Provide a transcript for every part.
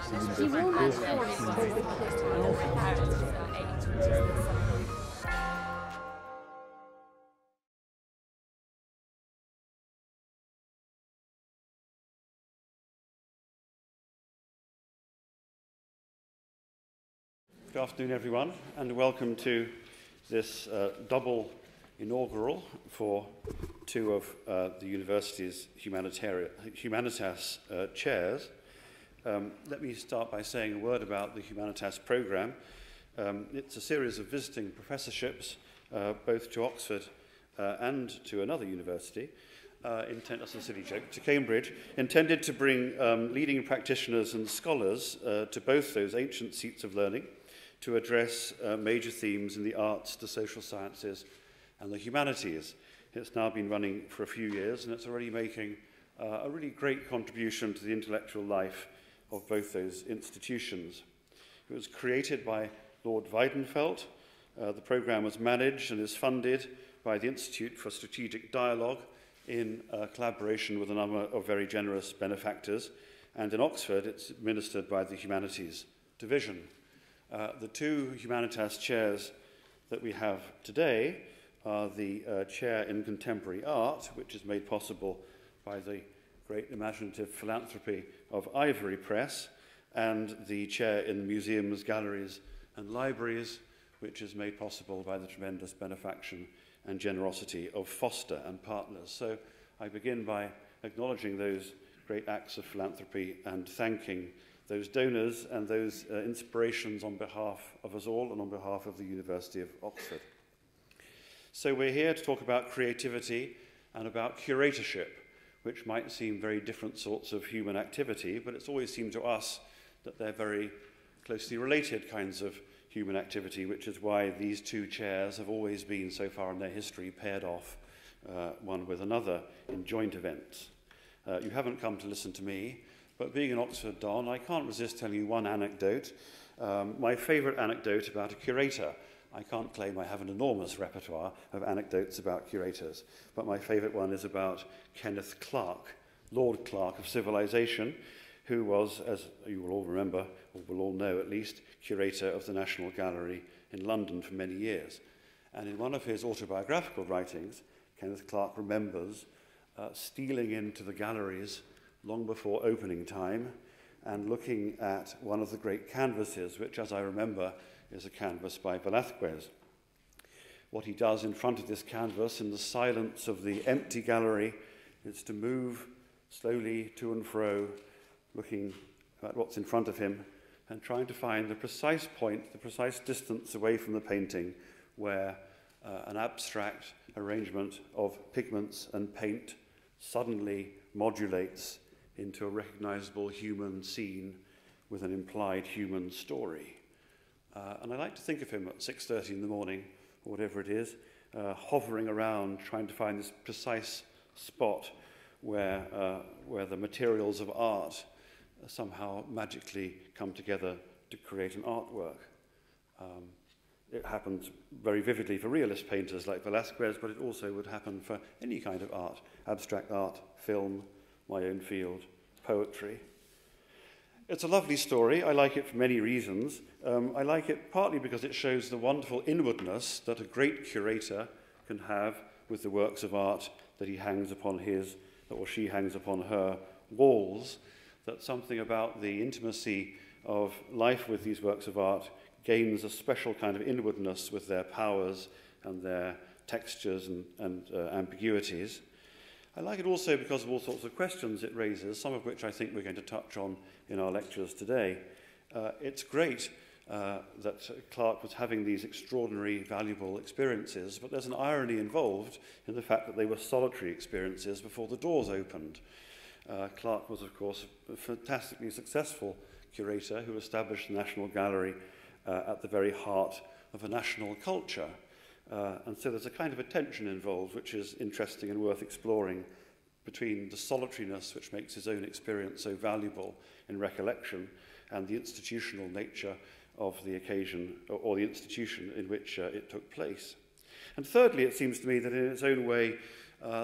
Good afternoon, everyone, and welcome to this double inaugural for two of the university's Humanitas chairs. Let me start by saying a word about the Humanitas programme. It's a series of visiting professorships, both to Oxford and to another university, that's a silly joke, to Cambridge, intended to bring leading practitioners and scholars to both those ancient seats of learning, to address major themes in the arts, the social sciences, and the humanities. It's now been running for a few years, and it's already making a really great contribution to the intellectual life of both those institutions. It was created by Lord Weidenfeld. The programme was managed and is funded by the Institute for Strategic Dialogue in collaboration with a number of very generous benefactors, and in Oxford it's administered by the Humanities Division. The two Humanitas chairs that we have today are the chair in contemporary art, which is made possible by the great imaginative philanthropy of Ivory Press, and the chair in museums, galleries, and libraries, which is made possible by the tremendous benefaction and generosity of Foster and Partners. So I begin by acknowledging those great acts of philanthropy and thanking those donors and those inspirations on behalf of us all and on behalf of the University of Oxford. So we're here to talk about creativity and about curatorship, which might seem very different sorts of human activity, but it's always seemed to us that they're very closely related kinds of human activity, which is why these two chairs have always been, so far in their history, paired off one with another in joint events. You haven't come to listen to me, but being an Oxford Don, I can't resist telling you one anecdote. My favourite anecdote about a curator. I can't claim I have an enormous repertoire of anecdotes about curators, but my favourite one is about Kenneth Clarke, Lord Clarke of Civilization, who was, as you will all remember, or will all know at least, curator of the National Gallery in London for many years. And in one of his autobiographical writings, Kenneth Clarke remembers stealing into the galleries long before opening time and looking at one of the great canvases, which, as I remember, is a canvas by Velázquez. What he does in front of this canvas, in the silence of the empty gallery, is to move slowly to and fro, looking at what's in front of him and trying to find the precise point, the precise distance away from the painting where an abstract arrangement of pigments and paint suddenly modulates into a recognizable human scene with an implied human story. And I like to think of him at 6:30 in the morning, or whatever it is, hovering around trying to find this precise spot where the materials of art somehow magically come together to create an artwork. It happens very vividly for realist painters like Velázquez, but it also would happen for any kind of art, abstract art, film, my own field, poetry. It's a lovely story. I like it for many reasons. I like it partly because it shows the wonderful inwardness that a great curator can have with the works of art that he hangs upon his, or she hangs upon her walls, that something about the intimacy of life with these works of art gains a special kind of inwardness with their powers and their textures and ambiguities. I like it also because of all sorts of questions it raises, some of which I think we're going to touch on in our lectures today. It's great that Clarke was having these extraordinary, valuable experiences, but there's an irony involved in the fact that they were solitary experiences before the doors opened. Clarke was, of course, a fantastically successful curator who established the National Gallery at the very heart of a national culture. And so there's a kind of a tension involved, which is interesting and worth exploring, between the solitariness which makes his own experience so valuable in recollection and the institutional nature of the occasion or the institution in which it took place. And thirdly, it seems to me that in its own way,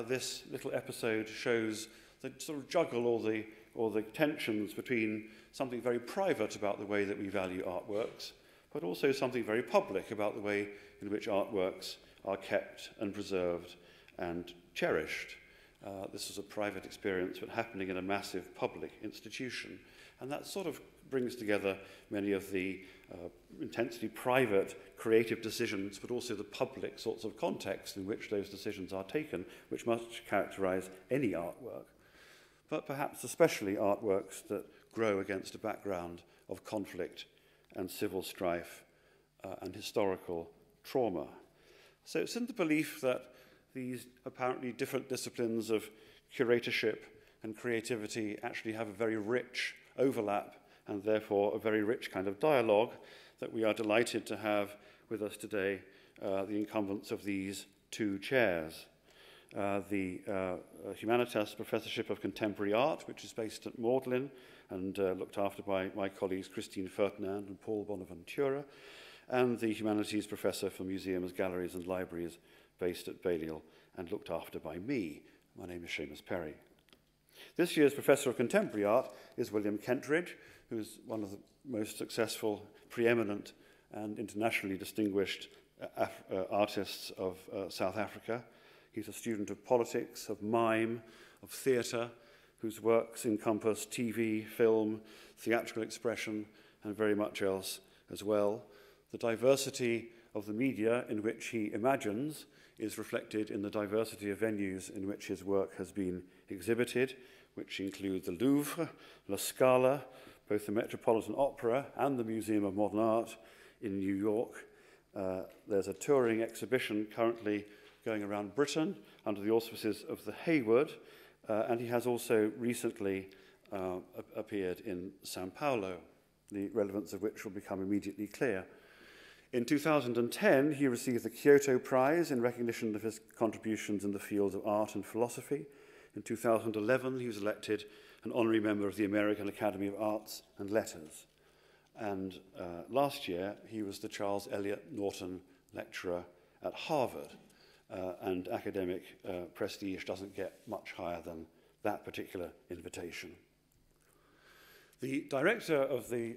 this little episode shows the sort of juggle or the or the tensions between something very private about the way that we value artworks, but also something very public about the way in which artworks are kept and preserved and cherished. This was a private experience, but happening in a massive public institution. And that sort of brings together many of the intensely private creative decisions, but also the public sorts of context in which those decisions are taken, which must characterize any artwork, but perhaps especially artworks that grow against a background of conflict and civil strife and historical trauma. So it's in the belief that these apparently different disciplines of curatorship and creativity actually have a very rich overlap and therefore a very rich kind of dialogue that we are delighted to have with us today the incumbents of these two chairs. The Humanitas Professorship of Contemporary Art, which is based at Magdalen and looked after by my colleagues Christine Ferdinand and Paul Bonaventura, and the Humanities Professor for Museums, Galleries and Libraries, based at Balliol and looked after by me. My name is Seamus Perry. This year's Professor of Contemporary Art is William Kentridge, who's one of the most successful, preeminent and internationally distinguished artists of South Africa. He's a student of politics, of mime, of theatre, whose works encompass TV, film, theatrical expression, and very much else as well. The diversity of the media in which he imagines is reflected in the diversity of venues in which his work has been exhibited, which include the Louvre, La Scala, both the Metropolitan Opera and the Museum of Modern Art in New York. There's a touring exhibition currently going around Britain under the auspices of the Hayward, and he has also recently appeared in Sao Paulo, the relevance of which will become immediately clear. In 2010, he received the Kyoto Prize in recognition of his contributions in the fields of art and philosophy. In 2011, he was elected an honorary member of the American Academy of Arts and Letters. And last year, he was the Charles Eliot Norton Lecturer at Harvard. And academic prestige doesn't get much higher than that particular invitation. The director of the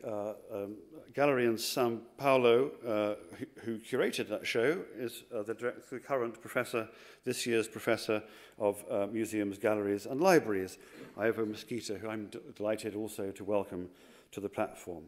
gallery in Sao Paulo, who curated that show, is the current professor, this year's professor of museums, galleries, and libraries, Ivo Mesquita, who I'm delighted also to welcome to the platform.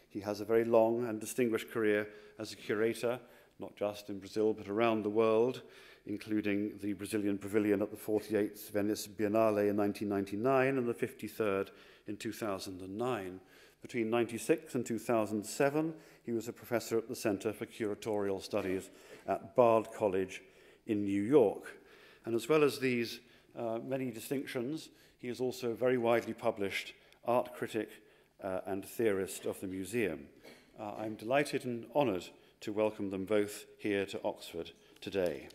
He has a very long and distinguished career as a curator, not just in Brazil, but around the world, including the Brazilian Pavilion at the 48th Venice Biennale in 1999 and the 53rd in 2009. Between 1996 and 2007, he was a professor at the Center for Curatorial Studies at Bard College in New York. And as well as these many distinctions, he is also a very widely published art critic and theorist of the museum. I'm delighted and honoured to welcome them both here to Oxford today.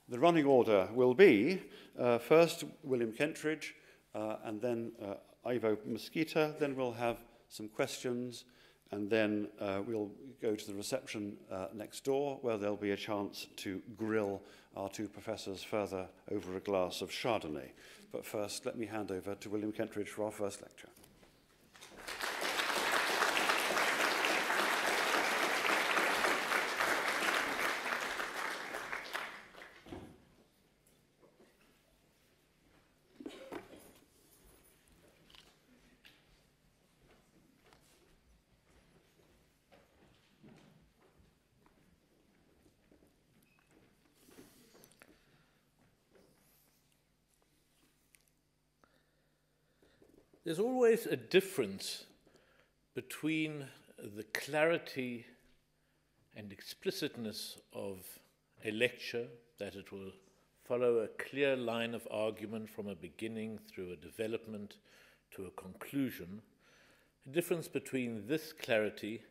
The running order will be first William Kentridge and then Ivo Mesquita, then we'll have some questions, and then we'll go to the reception next door where there'll be a chance to grill our two professors further over a glass of Chardonnay. But first, let me hand over to William Kentridge for our first lecture. There's always a difference between the clarity and explicitness of a lecture, that it will follow a clear line of argument from a beginning through a development to a conclusion, a difference between this clarity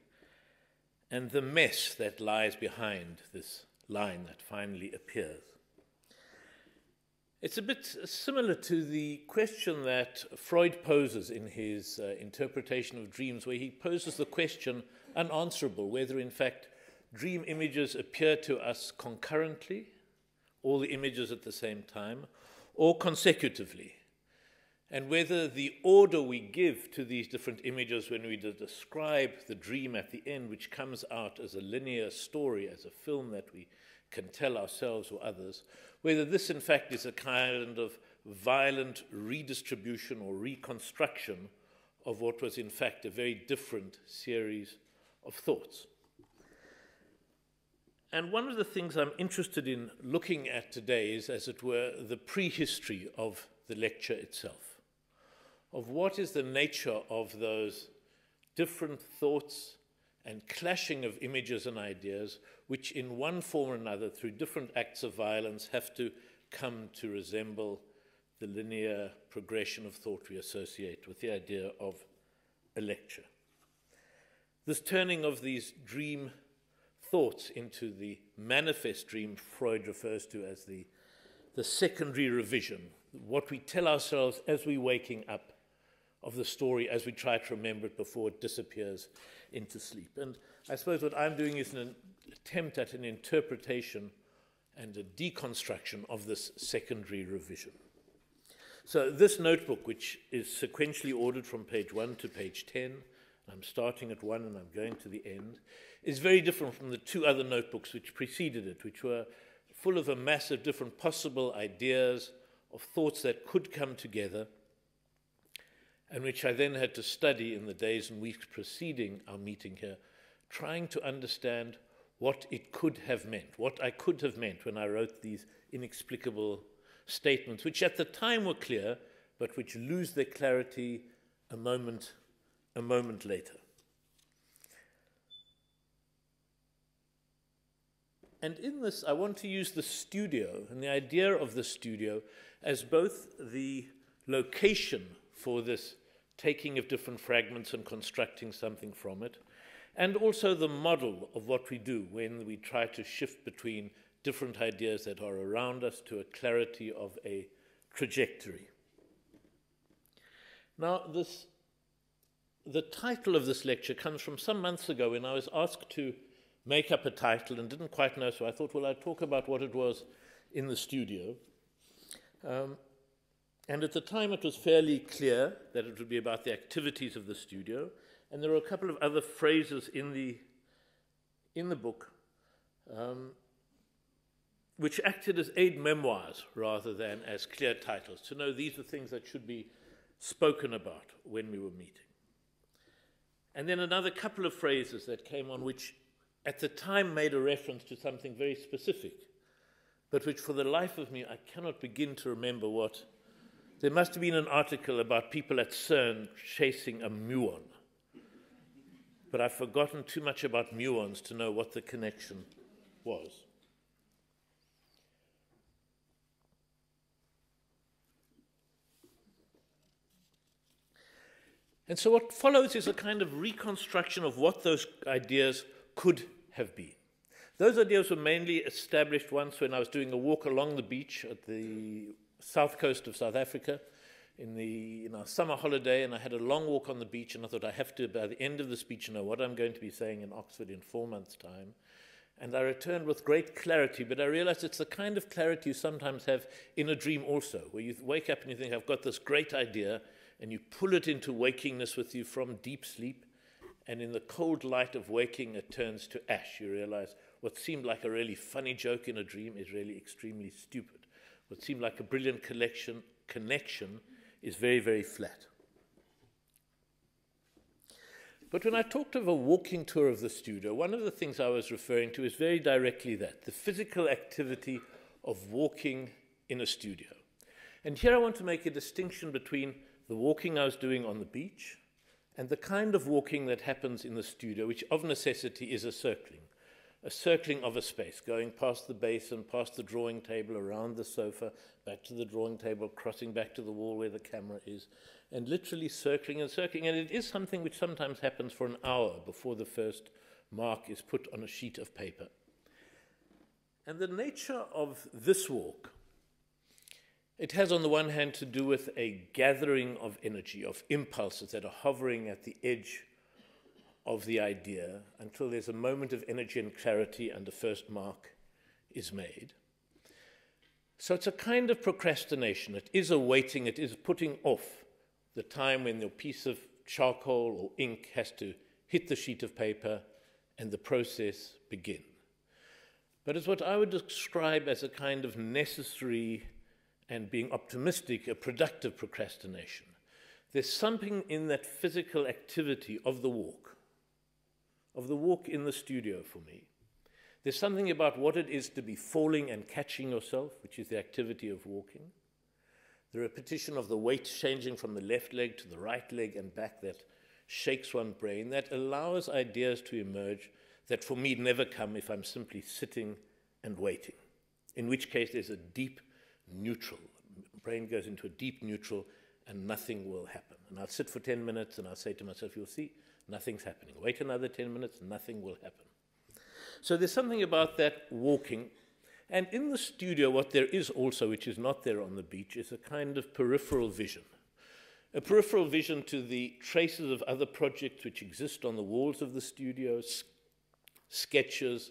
and the mess that lies behind this line that finally appears. It's a bit similar to the question that Freud poses in his interpretation of dreams, where he poses the question unanswerable, whether in fact dream images appear to us concurrently, all the images at the same time, or consecutively. and whether the order we give to these different images when we describe the dream at the end, which comes out as a linear story, as a film that we can tell ourselves or others, whether this in fact is a kind of violent redistribution or reconstruction of what was in fact a very different series of thoughts. And one of the things I'm interested in looking at today is, as it were, the prehistory of the lecture itself, of what is the nature of those different thoughts and clashing of images and ideas, which in one form or another, through different acts of violence, have to come to resemble the linear progression of thought we associate with the idea of a lecture. This turning of these dream thoughts into the manifest dream Freud refers to as the secondary revision, what we tell ourselves as we're waking up of the story as we try to remember it before it disappears into sleep. And I suppose what I'm doing is an attempt at an interpretation and a deconstruction of this secondary revision. So this notebook, which is sequentially ordered from page 1 to page 10, I'm starting at 1 and I'm going to the end, is very different from the two other notebooks which preceded it, which were full of a mass of different possible ideas, of thoughts that could come together, and which I then had to study in the days and weeks preceding our meeting here, trying to understand what it could have meant, what I could have meant when I wrote these inexplicable statements, which at the time were clear, but which lose their clarity a moment later. And in this, I want to use the studio and the idea of the studio as both the location for this taking of different fragments and constructing something from it, and also the model of what we do when we try to shift between different ideas that are around us to a clarity of a trajectory. Now, the title of this lecture comes from some months ago when I was asked to make up a title and didn't quite know, so I thought, well, I'd talk about what it was in the studio. And at the time it was fairly clear that it would be about the activities of the studio, and there were a couple of other phrases in the book which acted as aid memoirs rather than as clear titles, to know these are things that should be spoken about when we were meeting. And then another couple of phrases that came on which at the time made a reference to something very specific, but which for the life of me I cannot begin to remember what. There must have been an article about people at CERN chasing a muon, but I've forgotten too much about muons to know what the connection was. And so what follows is a kind of reconstruction of what those ideas could have been. Those ideas were mainly established once when I was doing a walk along the beach at the south coast of South Africa in our summer holiday, and I had a long walk on the beach, and I thought I have to, by the end of the speech, know what I'm going to be saying in Oxford in 4 months' time. And I returned with great clarity, but I realized it's the kind of clarity you sometimes have in a dream also, where you wake up and you think, I've got this great idea, and you pull it into wakingness with you from deep sleep, and in the cold light of waking, it turns to ash. You realize what seemed like a really funny joke in a dream is really extremely stupid. What seemed like a brilliant connection is very, very flat. But when I talked of a walking tour of the studio, one of the things I was referring to is very directly that, the physical activity of walking in a studio. And here I want to make a distinction between the walking I was doing on the beach and the kind of walking that happens in the studio, which of necessity is a circling of a space, going past the basin, past the drawing table, around the sofa, back to the drawing table, crossing back to the wall where the camera is, and literally circling and circling. And it is something which sometimes happens for an hour before the first mark is put on a sheet of paper. And the nature of this walk, it has on the one hand to do with a gathering of energy, of impulses that are hovering at the edge of the idea until there's a moment of energy and clarity and the first mark is made. So it's a kind of procrastination. It is a waiting, it is putting off the time when your piece of charcoal or ink has to hit the sheet of paper and the process begin. But it's what I would describe as a kind of necessary and, being optimistic, a productive procrastination. There's something in that physical activity of the walk in the studio for me. There's something about what it is to be falling and catching yourself, which is the activity of walking. The repetition of the weight changing from the left leg to the right leg and back that shakes one's brain, that allows ideas to emerge that for me never come if I'm simply sitting and waiting, in which case there's a deep neutral. The brain goes into a deep neutral and nothing will happen. And I'll sit for 10 minutes and I'll say to myself, you'll see, nothing's happening. Wait another 10 minutes, nothing will happen. So there's something about that walking. And in the studio, what there is also, which is not there on the beach, is a kind of peripheral vision. A peripheral vision to the traces of other projects which exist on the walls of the studio, sketches,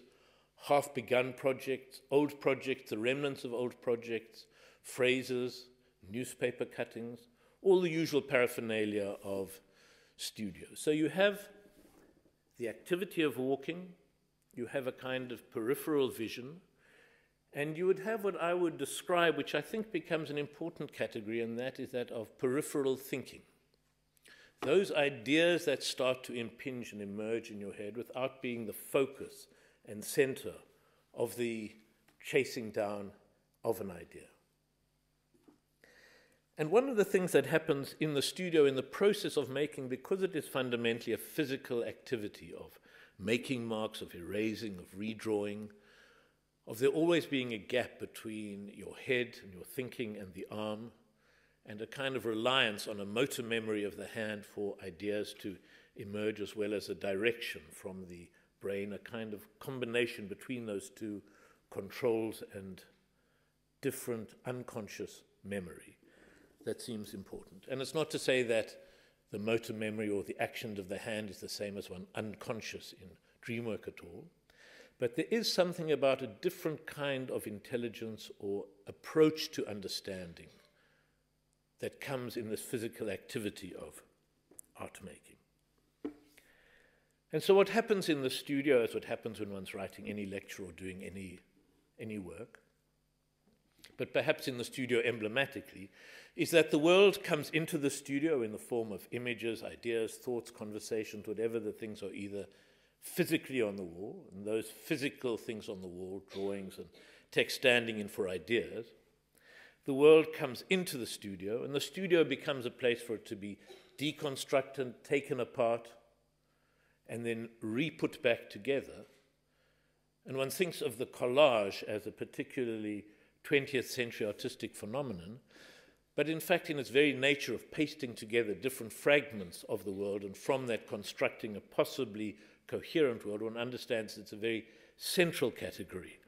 half-begun projects, old projects, the remnants of old projects, phrases, newspaper cuttings, all the usual paraphernalia of studios. So you have the activity of walking, you have a kind of peripheral vision, and you would have what I would describe, which I think becomes an important category, and that is that of peripheral thinking. Those ideas that start to impinge and emerge in your head without being the focus and center of the chasing down of an idea. And one of the things that happens in the studio in the process of making, because it is fundamentally a physical activity of making marks, of erasing, of redrawing, of there always being a gap between your head and your thinking and the arm, and a kind of reliance on a motor memory of the hand for ideas to emerge, as well as a direction from the brain, a kind of combination between those two controls and different unconscious memory. That seems important. And it's not to say that the motor memory or the action of the hand is the same as one unconscious in dream work at all, but there is something about a different kind of intelligence or approach to understanding that comes in this physical activity of art making. And so what happens in the studio is what happens when one's writing any lecture or doing any work, but perhaps in the studio emblematically, is that the world comes into the studio in the form of images, ideas, thoughts, conversations, whatever the things are, either physically on the wall, and those physical things on the wall, drawings and text standing in for ideas. The world comes into the studio, and the studio becomes a place for it to be deconstructed, taken apart, and then re-put back together. And one thinks of the collage as a particularly 20th century artistic phenomenon, but in fact in its very nature of pasting together different fragments of the world, and from that constructing a possibly coherent world, one understands it's a very central category,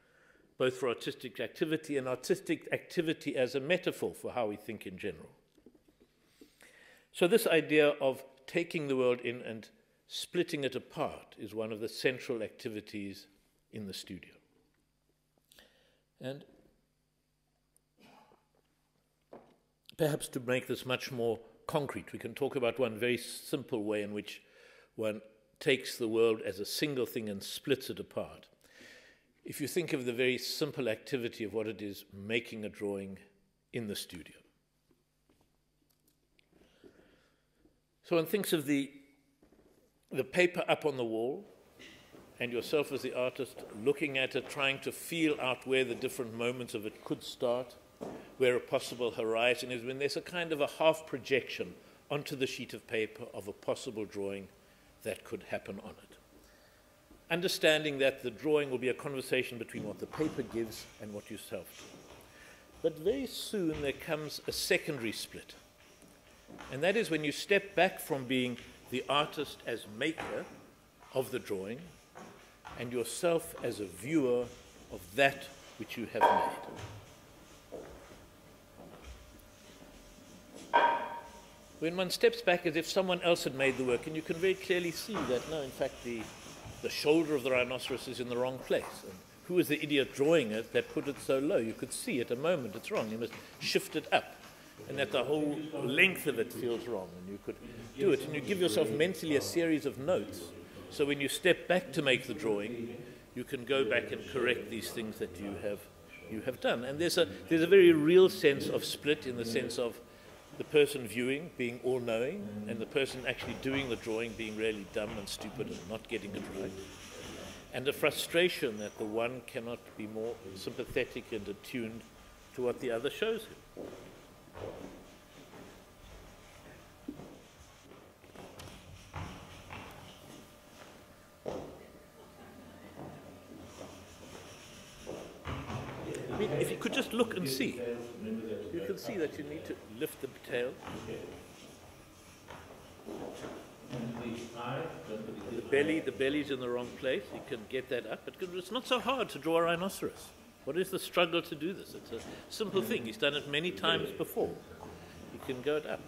both for artistic activity and artistic activity as a metaphor for how we think in general. So this idea of taking the world in and splitting it apart is one of the central activities in the studio. And perhaps to make this much more concrete, we can talk about one very simple way in which one takes the world as a single thing and splits it apart. If you think of the very simple activity of what it is making a drawing in the studio. So one thinks of the paper up on the wall, and yourself as the artist looking at it, trying to feel out where the different moments of it could start, where a possible horizon is, when there's a kind of a half projection onto the sheet of paper of a possible drawing that could happen on it. Understanding that the drawing will be a conversation between what the paper gives and what you self do. But very soon there comes a secondary split. And that is when you step back from being the artist as maker of the drawing and yourself as a viewer of that which you have made. When one steps back as if someone else had made the work, and you can very clearly see that, no, in fact, the shoulder of the rhinoceros is in the wrong place, and who was the idiot drawing it that put it so low? You could see at a moment it's wrong. You must shift it up, and that the whole length of it feels wrong, and you could do it. And you give yourself mentally a series of notes, so when you step back to make the drawing, you can go back and correct these things that you have done. And there's a very real sense of split, in the sense of the person viewing being all-knowing and the person actually doing the drawing being really dumb and stupid and not getting it right. And a frustration that the one cannot be more sympathetic and attuned to what the other shows him. I mean, if you could just look and see, you can see that you need to lift the tail. The belly's in the wrong place. You can get that up. It's not so hard to draw a rhinoceros. What is the struggle to do this? It's a simple thing. He's done it many times before. You can go it up.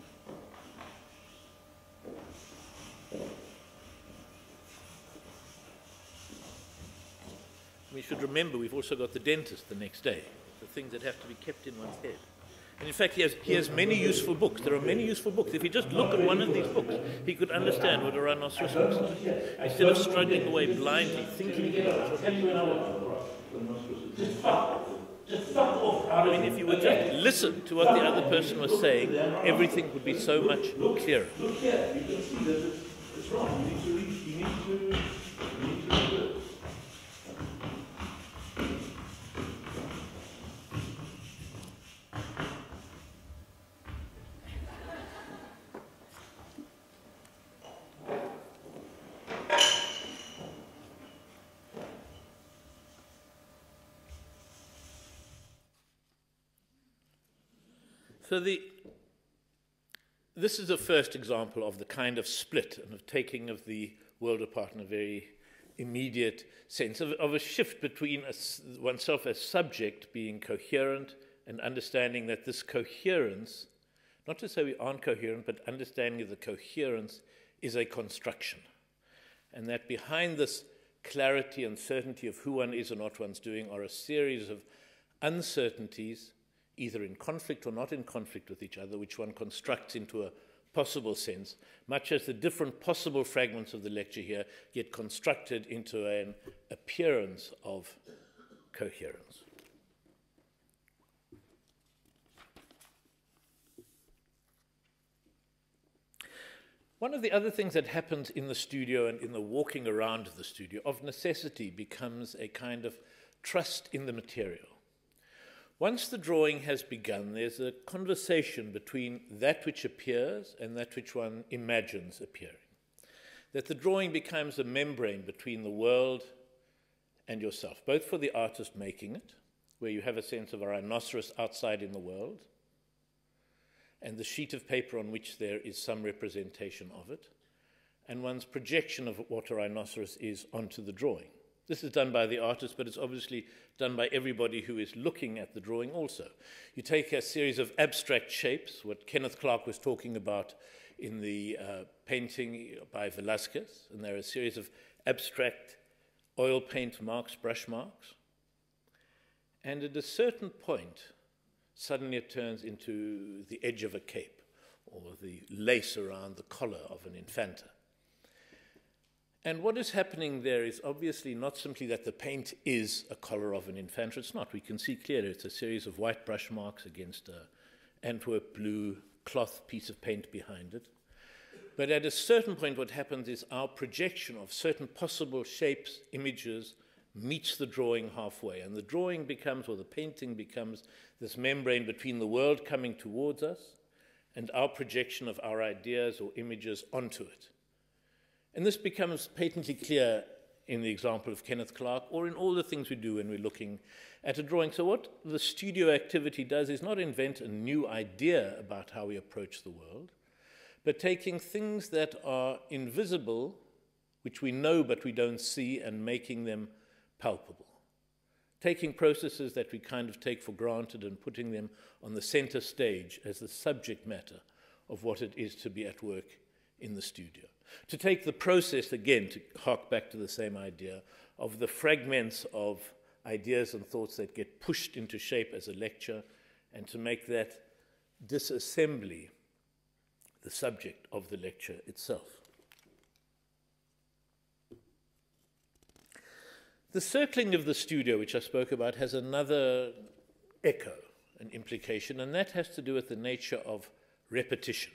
We should remember we've also got the dentist the next day, the things that have to be kept in one's head. And in fact, he has many useful books. There are many useful books. If he just look at one of these books, he could understand what a rhinoceros looks like, instead of struggling away blindly, thinking about what's happening. I mean, if you would just listen to what the other person was saying, everything would be so much clearer. Look here, you can see that it's wrong. You need to do it. So this is the first example of the kind of split and of taking of the world apart in a very immediate sense, of a shift between oneself as subject being coherent and understanding that this coherence, not to say we aren't coherent, but understanding that the coherence is a construction. And that behind this clarity and certainty of who one is and what one's doing are a series of uncertainties, either in conflict or not in conflict with each other, which one constructs into a possible sense, much as the different possible fragments of the lecture here get constructed into an appearance of coherence. One of the other things that happens in the studio and in the walking around the studio, of necessity, becomes a kind of trust in the material. Once the drawing has begun, there's a conversation between that which appears and that which one imagines appearing. That the drawing becomes a membrane between the world and yourself, both for the artist making it, where you have a sense of a rhinoceros outside in the world, and the sheet of paper on which there is some representation of it, and one's projection of what a rhinoceros is onto the drawing. This is done by the artist, but it's obviously done by everybody who is looking at the drawing also. You take a series of abstract shapes, what Kenneth Clark was talking about in the painting by Velázquez, and there are a series of abstract oil paint marks, brush marks. And at a certain point, suddenly it turns into the edge of a cape, or the lace around the collar of an infanta. And what is happening there is obviously not simply that the paint is a collar of an infanta. It's not. We can see clearly it's a series of white brush marks against an Antwerp blue cloth piece of paint behind it. But at a certain point, what happens is our projection of certain possible shapes, images, meets the drawing halfway. And the drawing becomes, or the painting becomes, this membrane between the world coming towards us and our projection of our ideas or images onto it. And this becomes patently clear in the example of Kenneth Clark, or in all the things we do when we're looking at a drawing. So what the studio activity does is not invent a new idea about how we approach the world, but taking things that are invisible, which we know but we don't see, and making them palpable. Taking processes that we kind of take for granted and putting them on the center stage as the subject matter of what it is to be at work in the studio. To take the process, again, to hark back to the same idea, of the fragments of ideas and thoughts that get pushed into shape as a lecture, and to make that disassembly the subject of the lecture itself. The circling of the studio, which I spoke about, has another echo, an implication, and that has to do with the nature of repetition.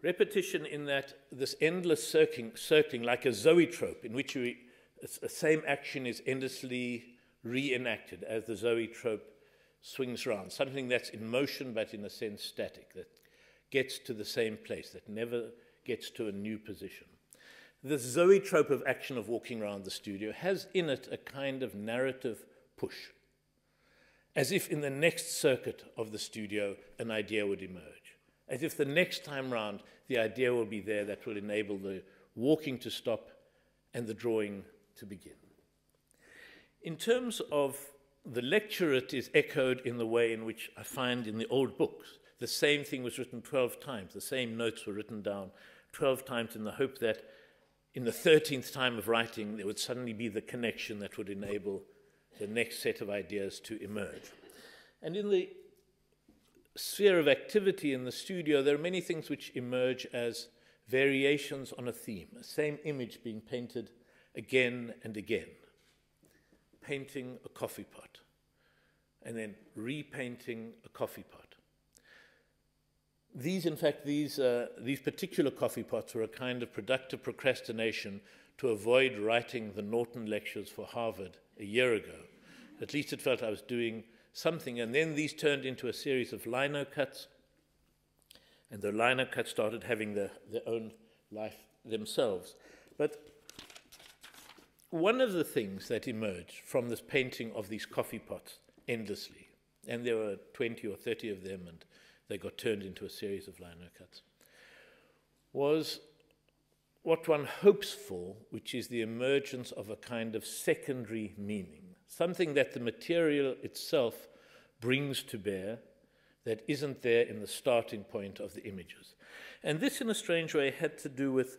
Repetition in that this endless circling like a zoetrope in which the same action is endlessly reenacted as the zoetrope swings around, something that's in motion but in a sense static, that gets to the same place, that never gets to a new position. This zoetrope of action of walking around the studio has in it a kind of narrative push, as if in the next circuit of the studio an idea would emerge, as if the next time round the idea will be there that will enable the walking to stop and the drawing to begin. In terms of the lecture, it is echoed in the way in which I find in the old books. The same thing was written 12 times. The same notes were written down 12 times in the hope that in the 13th time of writing, there would suddenly be the connection that would enable the next set of ideas to emerge. And in the sphere of activity in the studio, there are many things which emerge as variations on a theme, a same image being painted again and again. Painting a coffee pot, and then repainting a coffee pot. These particular coffee pots were a kind of productive procrastination to avoid writing the Norton lectures for Harvard a year ago. At least it felt I was doing something, and then these turned into a series of lino cuts, and the lino cuts started having their own life themselves. But one of the things that emerged from this painting of these coffee pots endlessly, and there were 20 or 30 of them, and they got turned into a series of lino cuts, was what one hopes for, which is the emergence of a kind of secondary meaning, something that the material itself brings to bear that isn't there in the starting point of the images. And this, in a strange way, had to do with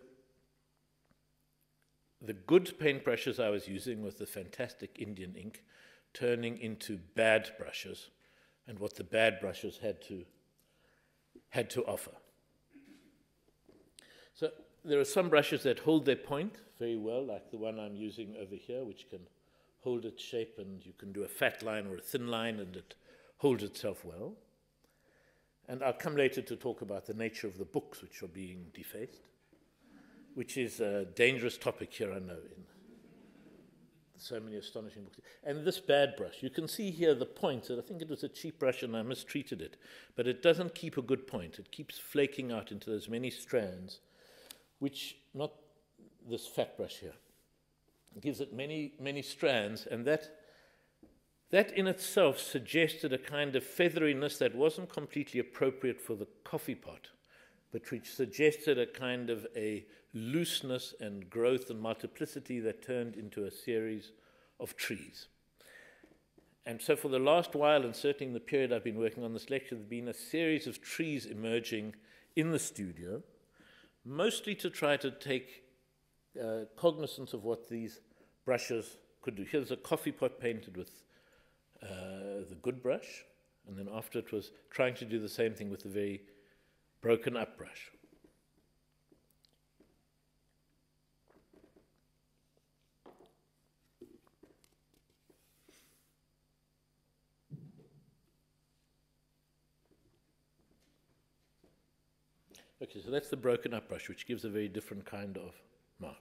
the good paintbrushes I was using with the fantastic Indian ink turning into bad brushes, and what the bad brushes had to offer. So there are some brushes that hold their point very well, like the one I'm using over here, which can hold its shape, and you can do a fat line or a thin line, and it holds itself well. And I'll come later to talk about the nature of the books which are being defaced, which is a dangerous topic here, I know, in so many astonishing books. And this bad brush, you can see here the point, that I think it was a cheap brush and I mistreated it, but it doesn't keep a good point. It keeps flaking out into those many strands, which, not this fat brush here, it gives it many, many strands, and that in itself suggested a kind of featheriness that wasn't completely appropriate for the coffee pot, but which suggested a kind of a looseness and growth and multiplicity that turned into a series of trees. And so for the last while, and certainly in the period I've been working on this lecture, there's been a series of trees emerging in the studio, mostly to try to take cognizance of what these brushes could do. Here's a coffee pot painted with the good brush, and then after it was trying to do the same thing with the very broken up brush. Okay, so that's the broken up brush, which gives a very different kind of mark.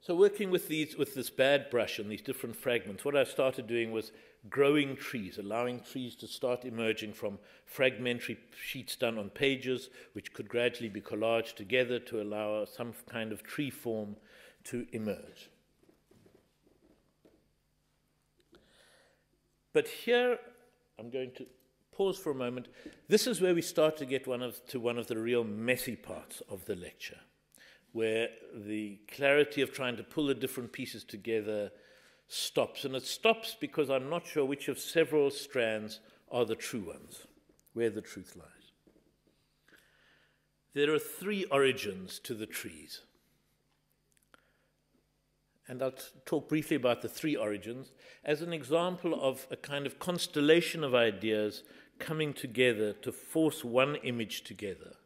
So working with this bad brush and these different fragments, what I started doing was growing trees, allowing trees to start emerging from fragmentary sheets done on pages, which could gradually be collaged together to allow some kind of tree form to emerge. But here, I'm going to pause for a moment. This is where we start to get one of the real messy parts of the lecture, where the clarity of trying to pull the different pieces together stops. And it stops because I'm not sure which of several strands are the true ones, where the truth lies. there are three origins to the trees. And I'll talk briefly about the three origins as an example of a kind of constellation of ideas coming together to force one image together.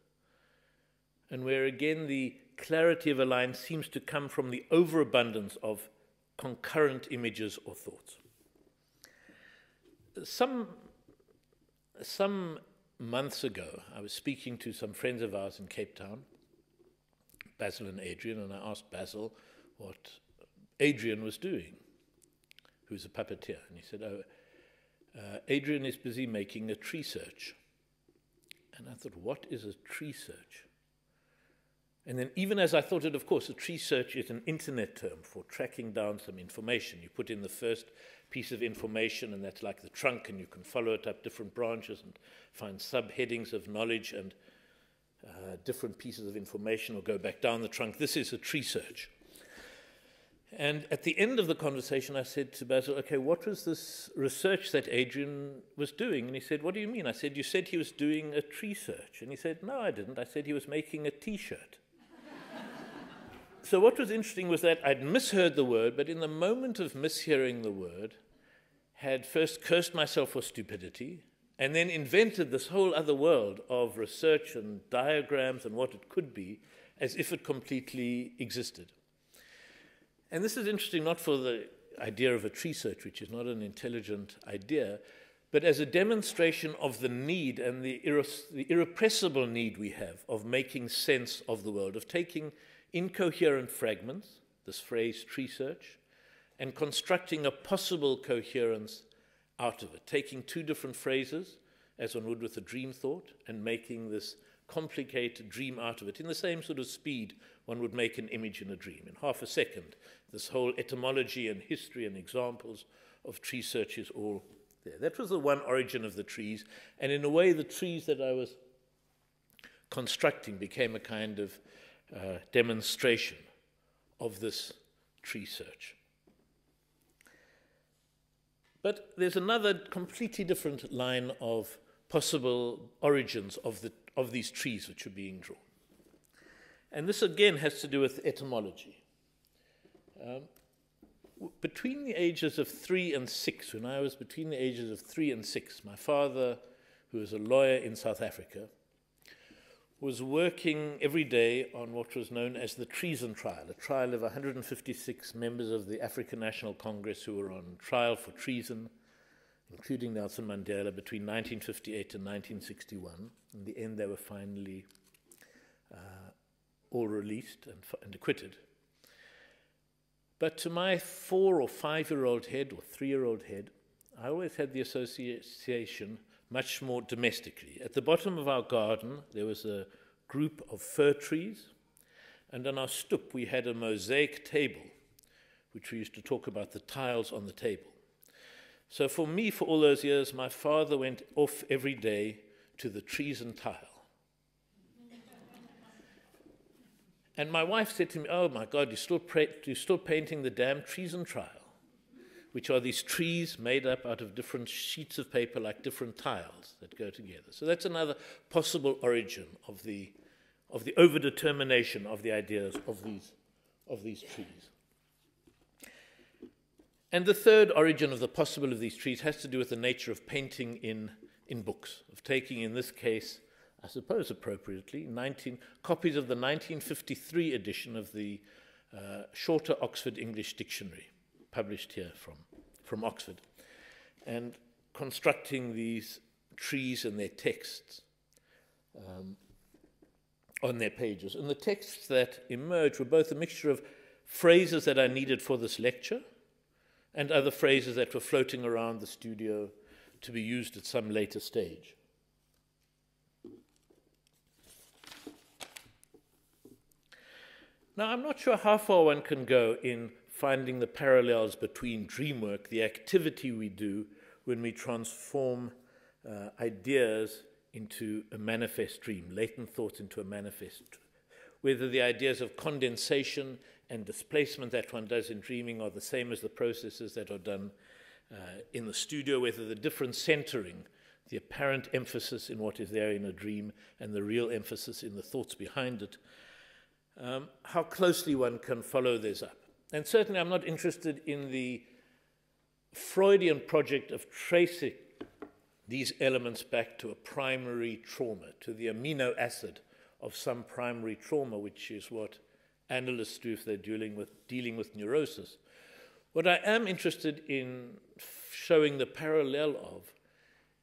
And where again the clarity of a line seems to come from the overabundance of concurrent images or thoughts. Some months ago, I was speaking to some friends of ours in Cape Town, Basil and Adrian, and I asked Basil what Adrian was doing, who's a puppeteer. And he said, Adrian is busy making a tree search. And I thought, what is a tree search? And then even as I thought it, of course, a tree search is an internet term for tracking down some information. You put in the first piece of information, and that's like the trunk, and you can follow it up different branches and find subheadings of knowledge and different pieces of information, or go back down the trunk. This is a tree search. And at the end of the conversation, I said to Basil, okay, what was this research that Adrian was doing? And he said, what do you mean? I said, you said he was doing a tree search. And he said, no, I didn't. I said he was making a T-shirt. So what was interesting was that I'd misheard the word, but in the moment of mishearing the word, had first cursed myself for stupidity, and then invented this whole other world of research and diagrams and what it could be, as if it completely existed. And this is interesting not for the idea of a tree search, which is not an intelligent idea, but as a demonstration of the need and the irrepressible need we have of making sense of the world, of taking incoherent fragments, this phrase tree search, and constructing a possible coherence out of it, taking two different phrases, as one would with a dream thought, and making this complicated dream out of it in the same sort of speed one would make an image in a dream. In half a second, this whole etymology and history and examples of tree search is all there. That was the one origin of the trees, and in a way the trees that I was constructing became a kind of demonstration of this tree search. But there's another completely different line of possible origins of these trees which are being drawn. And this again has to do with etymology. Between the ages of 3 and 6, when I was between the ages of 3 and 6, my father, who was a lawyer in South Africa, was working every day on what was known as the treason trial, a trial of 156 members of the African National Congress who were on trial for treason, including Nelson Mandela, between 1958 and 1961. In the end, they were finally all released and acquitted. But to my 4 or 5-year-old head, or 3-year-old head, I always had the association much more domestically. At the bottom of our garden, there was a group of fir trees, and on our stoep we had a mosaic table, which we used to talk about the tiles on the table. So for me, for all those years, my father went off every day to the treason tile. And my wife said to me, oh my God, you're still painting the damn treason trial, which are these trees made up out of different sheets of paper, like different tiles that go together. So that's another possible origin of the overdetermination of the ideas of these trees. And the third origin of the possible of these trees has to do with the nature of painting in books, of taking, in this case, I suppose appropriately, 19 copies of the 1953 edition of the Shorter Oxford English Dictionary, published here from Oxford, and constructing these trees and their texts on their pages. And the texts that emerged were both a mixture of phrases that I needed for this lecture and other phrases that were floating around the studio to be used at some later stage. Now, I'm not sure how far one can go in finding the parallels between dream work, the activity we do when we transform ideas into a manifest dream, latent thoughts into a manifest, whether the ideas of condensation and displacement that one does in dreaming are the same as the processes that are done in the studio, whether the different centering the apparent emphasis in what is there in a dream and the real emphasis in the thoughts behind it, how closely one can follow this up. And certainly I'm not interested in the Freudian project of tracing these elements back to a primary trauma, to the amino acid of some primary trauma, which is what analysts do if they're dealing with neurosis. What I am interested in showing the parallel of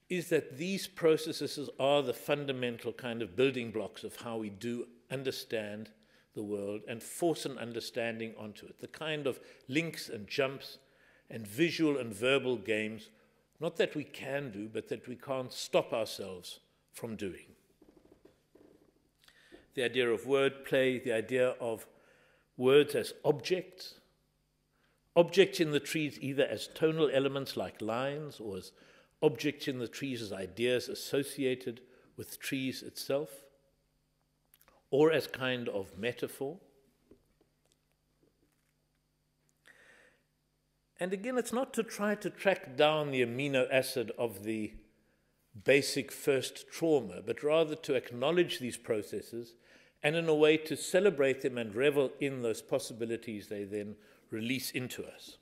is that these processes are the fundamental kind of building blocks of how we do understand the world and force an understanding onto it, the kind of links and jumps and visual and verbal games, not that we can do, but that we can't stop ourselves from doing. The idea of wordplay, the idea of words as objects in the trees either as tonal elements like lines or as objects in the trees as ideas associated with trees itself, or as kind of metaphor. And again, it's not to try to track down the amino acid of the basic first trauma, but rather to acknowledge these processes and in a way to celebrate them and revel in those possibilities they then release into us.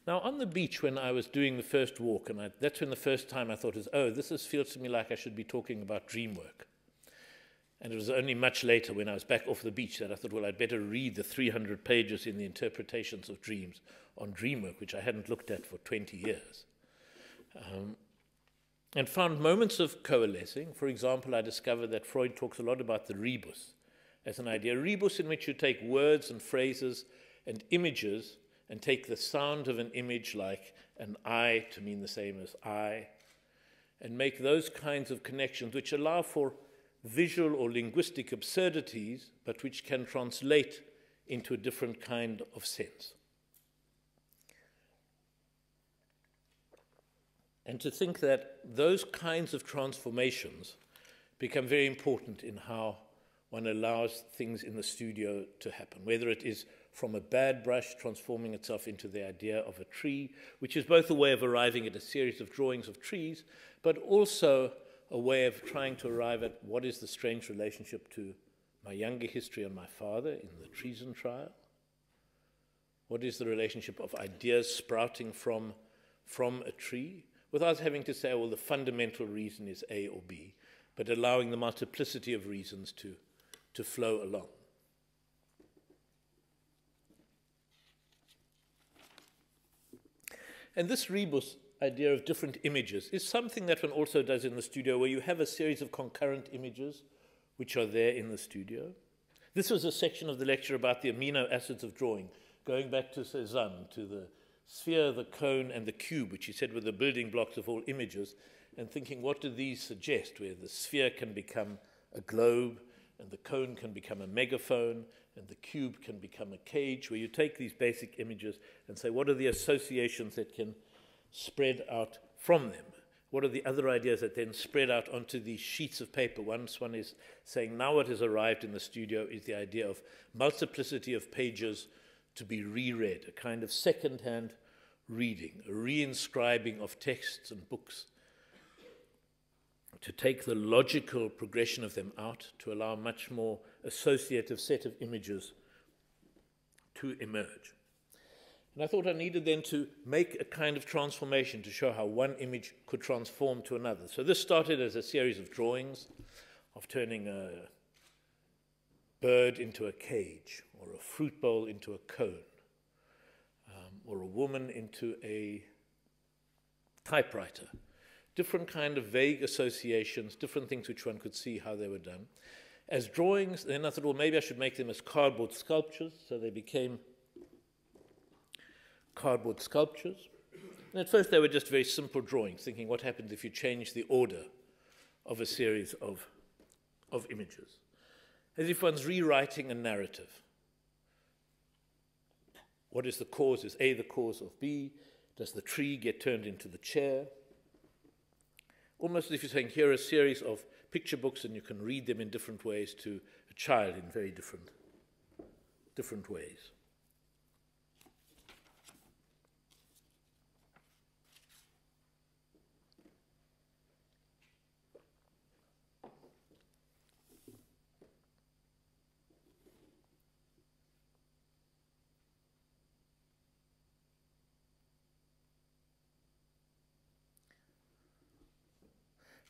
Now, on the beach when I was doing the first walk, and that's when the first time I thought, this feels to me like I should be talking about dream work. And it was only much later when I was back off the beach that I thought, well, I'd better read the 300 pages in the Interpretations of Dreams on dream work, which I hadn't looked at for 20 years. And found moments of coalescing. For example, I discovered that Freud talks a lot about the rebus as an idea. A rebus in which you take words and phrases and images and take the sound of an image like an I to mean the same as I, and make those kinds of connections which allow for visual or linguistic absurdities, but which can translate into a different kind of sense. And to think that those kinds of transformations become very important in how one allows things in the studio to happen, whether it is from a bad brush transforming itself into the idea of a tree, which is both a way of arriving at a series of drawings of trees, but also a way of trying to arrive at what is the strange relationship to my younger history and my father in the treason trial. What is the relationship of ideas sprouting from a tree, without having to say, well, the fundamental reason is A or B, but allowing the multiplicity of reasons to flow along. And this rebus idea of different images is something that one also does in the studio, where you have a series of concurrent images which are there in the studio. This was a section of the lecture about the amino acids of drawing, going back to Cézanne, to the sphere, the cone, and the cube, which he said were the building blocks of all images, and thinking, what do these suggest, where the sphere can become a globe, and the cone can become a megaphone, and the cube can become a cage, where you take these basic images and say, what are the associations that can spread out from them? What are the other ideas that then spread out onto these sheets of paper? Once one is saying, now what has arrived in the studio is the idea of multiplicity of pages to be reread, a kind of second-hand reading, a reinscribing of texts and books, to take the logical progression of them out, to allow a much more associative set of images to emerge. And I thought I needed then to make a kind of transformation to show how one image could transform to another. So this started as a series of drawings of turning a bird into a cage, or a fruit bowl into a cone, or a woman into a typewriter. Different kind of vague associations, different things which one could see how they were done. As drawings, then I thought, well, maybe I should make them as cardboard sculptures, so they became cardboard sculptures. And at first they were just very simple drawings, thinking what happens if you change the order of a series of images. As if one's rewriting a narrative. What is the cause? Is A the cause of B? Does the tree get turned into the chair? Almost as if you're saying, here are a series of picture books and you can read them in different ways to a child in very different ways.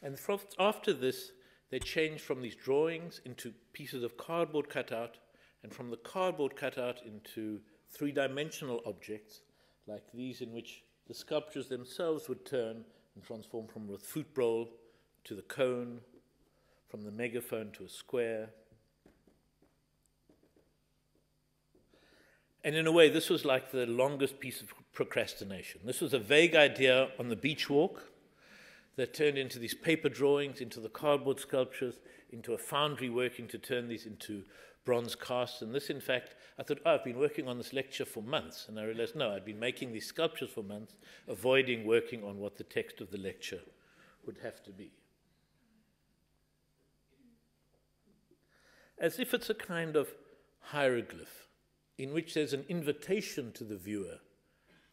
And after this, they changed from these drawings into pieces of cardboard cutout, and from the cardboard cutout into three-dimensional objects, like these in which the sculptures themselves would turn and transform from the fruit bowl to the cone, from the megaphone to a square. And in a way, this was like the longest piece of procrastination. This was a vague idea on the beach walk that turned into these paper drawings, into the cardboard sculptures, into a foundry working to turn these into bronze casts. And this, in fact, I thought, oh, I've been working on this lecture for months. And I realized, no, I'd been making these sculptures for months, avoiding working on what the text of the lecture would have to be. As if it's a kind of hieroglyph in which there's an invitation to the viewer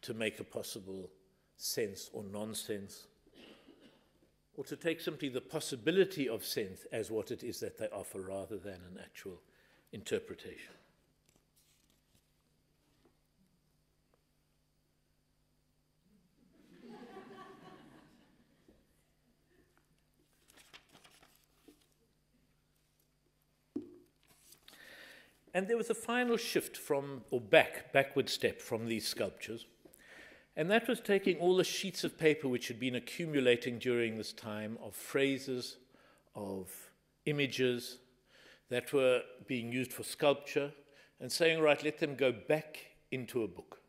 to make a possible sense or nonsense, or to take simply the possibility of sense as what it is that they offer rather than an actual interpretation. And there was a final shift from, or backward step from these sculptures. And that was taking all the sheets of paper which had been accumulating during this time of phrases, of images that were being used for sculpture, and saying, right, let them go back into a book.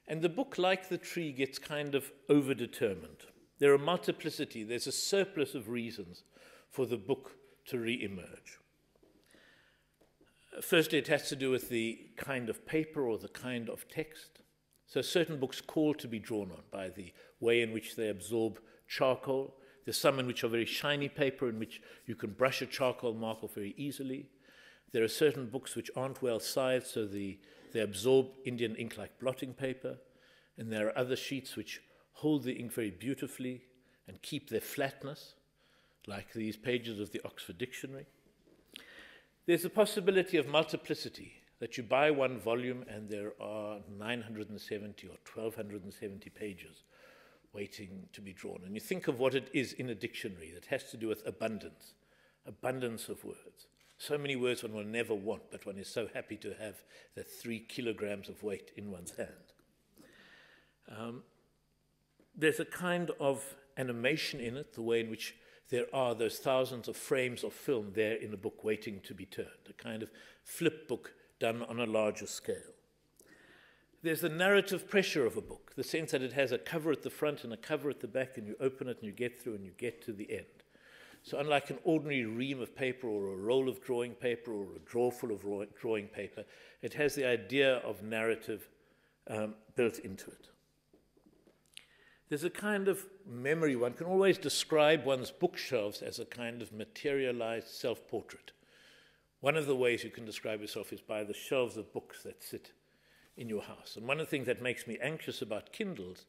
And the book, like the tree, gets kind of overdetermined. There are multiplicity, there's a surplus of reasons for the book to re-emerge. Firstly, it has to do with the kind of paper or the kind of text. So certain books call to be drawn on by the way in which they absorb charcoal. There's some in which are very shiny paper in which you can brush a charcoal mark off very easily. There are certain books which aren't well sized, so they absorb Indian ink like blotting paper. And there are other sheets which hold the ink very beautifully and keep their flatness, like these pages of the Oxford Dictionary. There's a possibility of multiplicity, that you buy one volume and there are 970 or 1,270 pages waiting to be drawn. And you think of what it is in a dictionary that has to do with abundance of words. So many words one will never want, but one is so happy to have that 3 kilograms of weight in one's hand. There's a kind of animation in it, the way in which there are those thousands of frames of film there in a book waiting to be turned, a kind of flip book done on a larger scale. There's the narrative pressure of a book, the sense that it has a cover at the front and a cover at the back, and you open it and you get through and you get to the end. So unlike an ordinary ream of paper or a roll of drawing paper or a drawer full of drawing paper, it has the idea of narrative built into it. There's a kind of memory. One can always describe one's bookshelves as a kind of materialized self-portrait. One of the ways you can describe yourself is by the shelves of books that sit in your house. And one of the things that makes me anxious about Kindles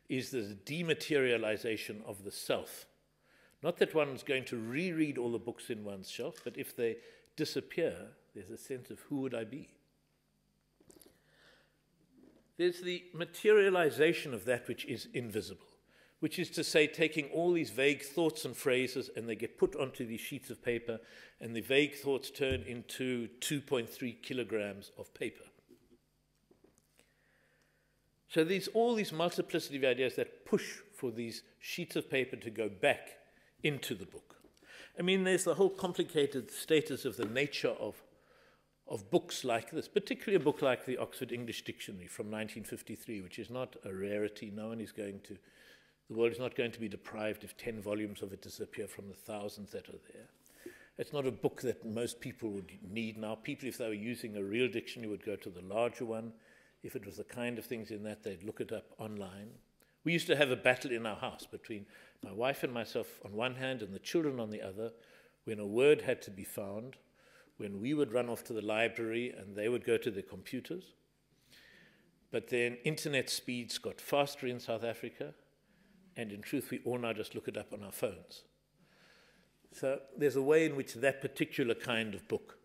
is the dematerialization of the self. Not that one's going to reread all the books in one's shelf, but if they disappear, there's a sense of who would I be? There's the materialization of that which is invisible, which is to say, taking all these vague thoughts and phrases and they get put onto these sheets of paper, and the vague thoughts turn into 2.3 kilograms of paper. So there's all these multiplicity of ideas that push for these sheets of paper to go back into the book. I mean, there's the whole complicated status of the nature of books like this, particularly a book like the Oxford English Dictionary from 1953, which is not a rarity. The world is not going to be deprived if 10 volumes of it disappear from the thousands that are there. It's not a book that most people would need now. People, if they were using a real dictionary, would go to the larger one. If it was the kind of things in that, they'd look it up online. We used to have a battle in our house between my wife and myself on one hand and the children on the other, when a word had to be found, when we would run off to the library and they would go to their computers. But then internet speeds got faster in South Africa, and in truth, we all now just look it up on our phones. So there's a way in which that particular kind of book,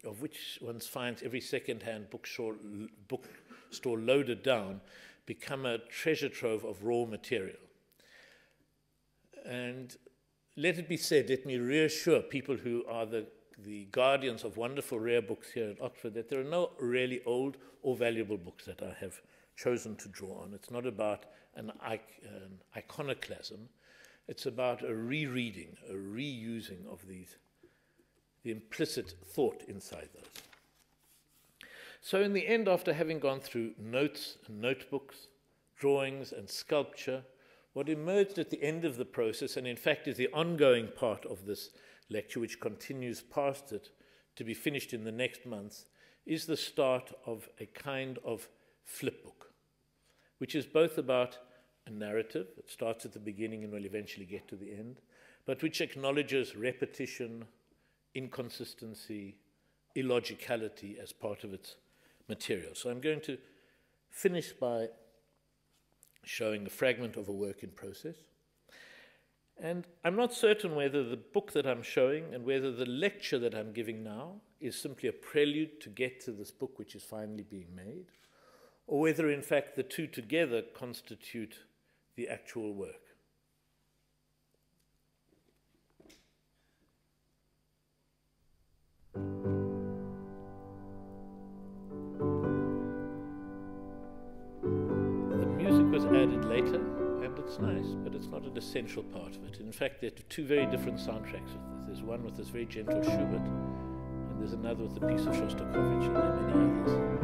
of which one finds every second-hand bookstore loaded down, become a treasure trove of raw material. And let it be said, let me reassure people who are the guardians of wonderful rare books here at Oxford that there are no really old or valuable books that I have chosen to draw on. It's not about an iconoclasm. It's about a rereading, a reusing of the implicit thought inside those. So in the end, after having gone through notes and notebooks, drawings and sculpture, what emerged at the end of the process, and in fact is the ongoing part of this lecture, which continues past it to be finished in the next month, is the start of a kind of flip book, which is both about a narrative, it starts at the beginning and will eventually get to the end, but which acknowledges repetition, inconsistency, illogicality as part of its material. So I'm going to finish by showing a fragment of a work in process. And I'm not certain whether the book that I'm showing and whether the lecture that I'm giving now is simply a prelude to get to this book which is finally being made, or whether in fact the two together constitute the actual work. The music was added later, and it's nice, but it's not an essential part of it. In fact, there are two very different soundtracks with this. There's one with this very gentle Schubert, and there's another with a piece of Shostakovich, and there are many others.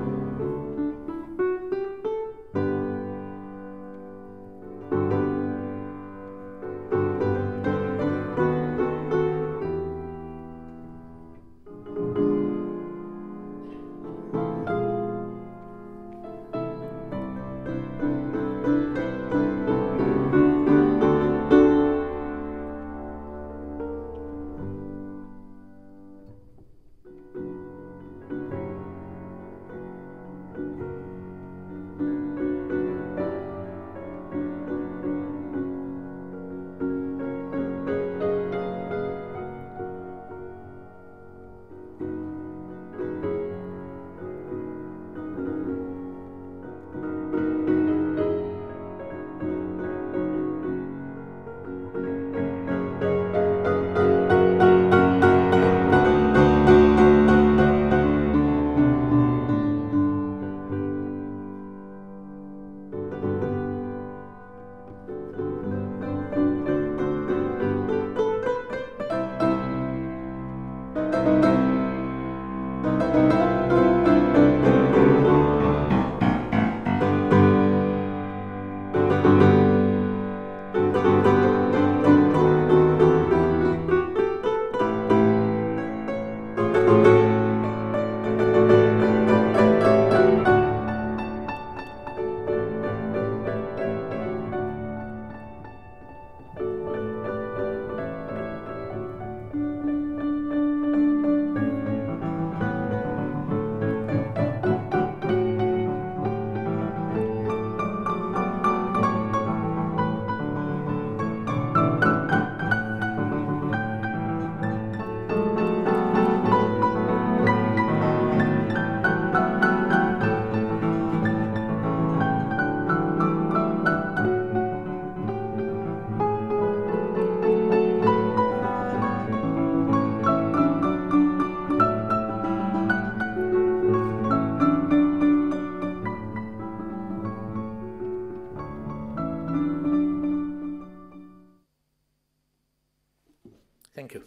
Thank you.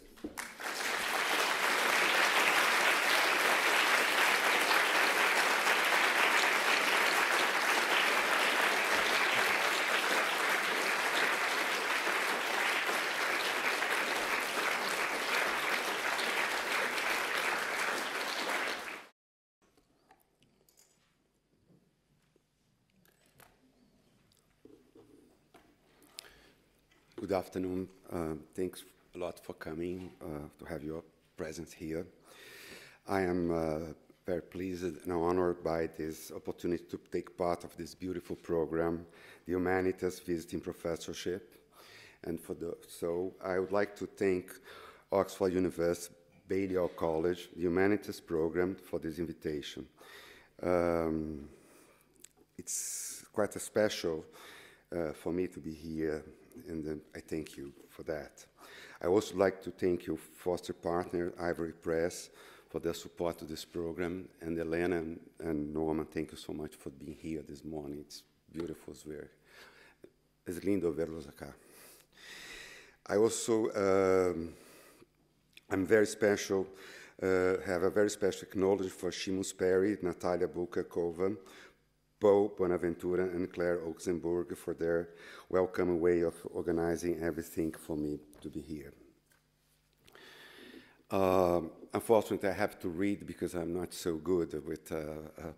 Good afternoon. Thanks a lot for coming, to have your presence here. I am very pleased and honored by this opportunity to take part of this beautiful program, the Humanities Visiting Professorship. And so I would like to thank Oxford University, Balliol College, the Humanities program for this invitation. It's quite a special for me to be here and I thank you for that. I also like to thank your foster partner, Ivory Press, for their support to this program, and Elena and Norman, thank you so much for being here this morning. It's beautiful, it's lindo verlos acá. I also, I'm very special, have a very special acknowledgement for Seamus Perry, Natalia Bukakova, Paul Bonaventura, and Claire Oxenberg for their welcoming way of organizing everything for me to be here. Unfortunately, I have to read because I'm not so good with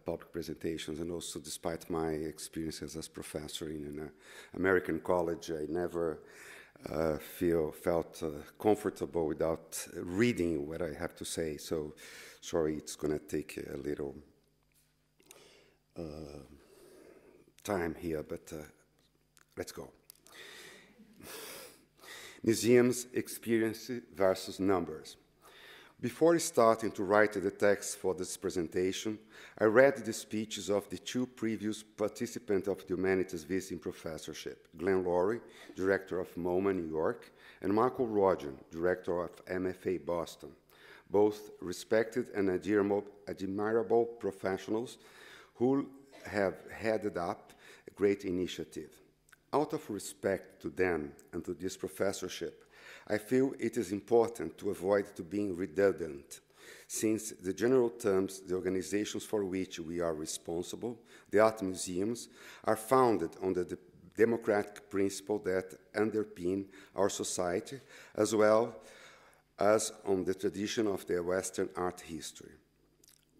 public presentations, and also despite my experiences as professor in an American college, I never felt comfortable without reading what I have to say. So, sorry, it's going to take a little time here, but let's go. Museums, experience versus numbers. Before starting to write the text for this presentation, I read the speeches of the two previous participants of the Humanities Visiting Professorship, Glenn Lowry, Director of MoMA, New York, and Michael Rodgen, Director of MFA, Boston, both respected and admirable professionals who have headed up a great initiative. Out of respect to them and to this professorship, I feel it is important to avoid being redundant, since the general terms, the organizations for which we are responsible, the art museums, are founded on the democratic principle that underpin our society, as well as on the tradition of their Western art history.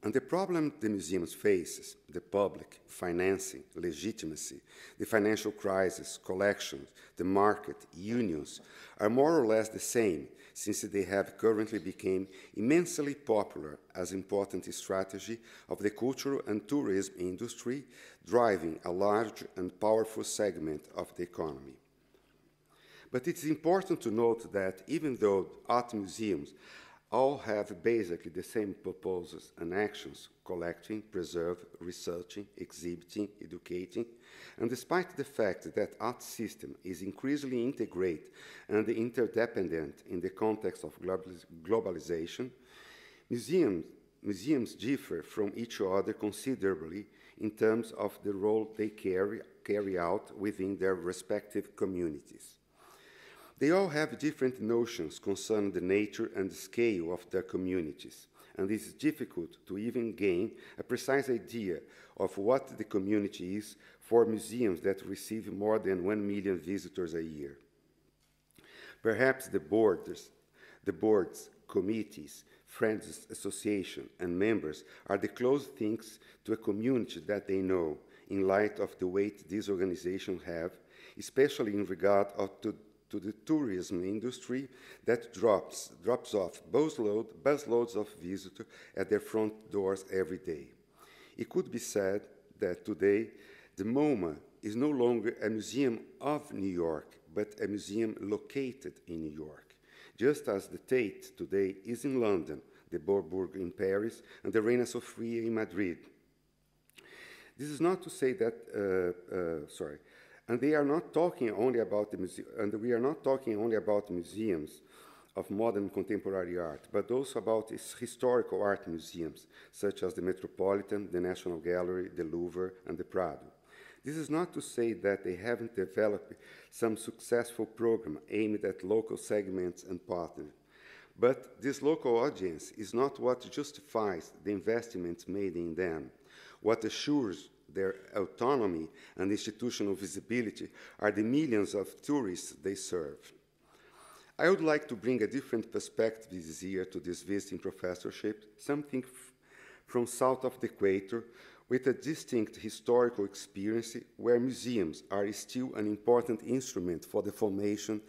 And the problem the museums faces, the public, financing, legitimacy, the financial crisis, collections, the market, unions, are more or less the same, since they have currently become immensely popular as important strategy of the cultural and tourism industry, driving a large and powerful segment of the economy. But it's important to note that even though art museums all have basically the same purposes and actions: collecting, preserving, researching, exhibiting, educating. And despite the fact that art system is increasingly integrated and interdependent in the context of globalization, museums differ from each other considerably in terms of the role they carry out within their respective communities. They all have different notions concerning the nature and the scale of their communities, and it is difficult to even gain a precise idea of what the community is for museums that receive more than 1 million visitors a year. Perhaps the boards, committees, friends association, and members are the closest things to a community that they know, in light of the weight these organizations have, especially in regard to the tourism industry that drops off busloads of visitors at their front doors every day. It could be said that today the MoMA is no longer a museum of New York, but a museum located in New York, just as the Tate today is in London, the Bourbourg in Paris, and the Reina Sofia in Madrid. This is not to say that, and they are not talking only about we are not talking only about museums of modern contemporary art, but also about historical art museums, such as the Metropolitan, the National Gallery, the Louvre, and the Prado. This is not to say that they haven't developed some successful program aimed at local segments and partners, but this local audience is not what justifies the investments made in them. What assures their autonomy and institutional visibility are the millions of tourists they serve. I would like to bring a different perspective this year to this visiting professorship, something from south of the equator, with a distinct historical experience where museums are still an important instrument for the formation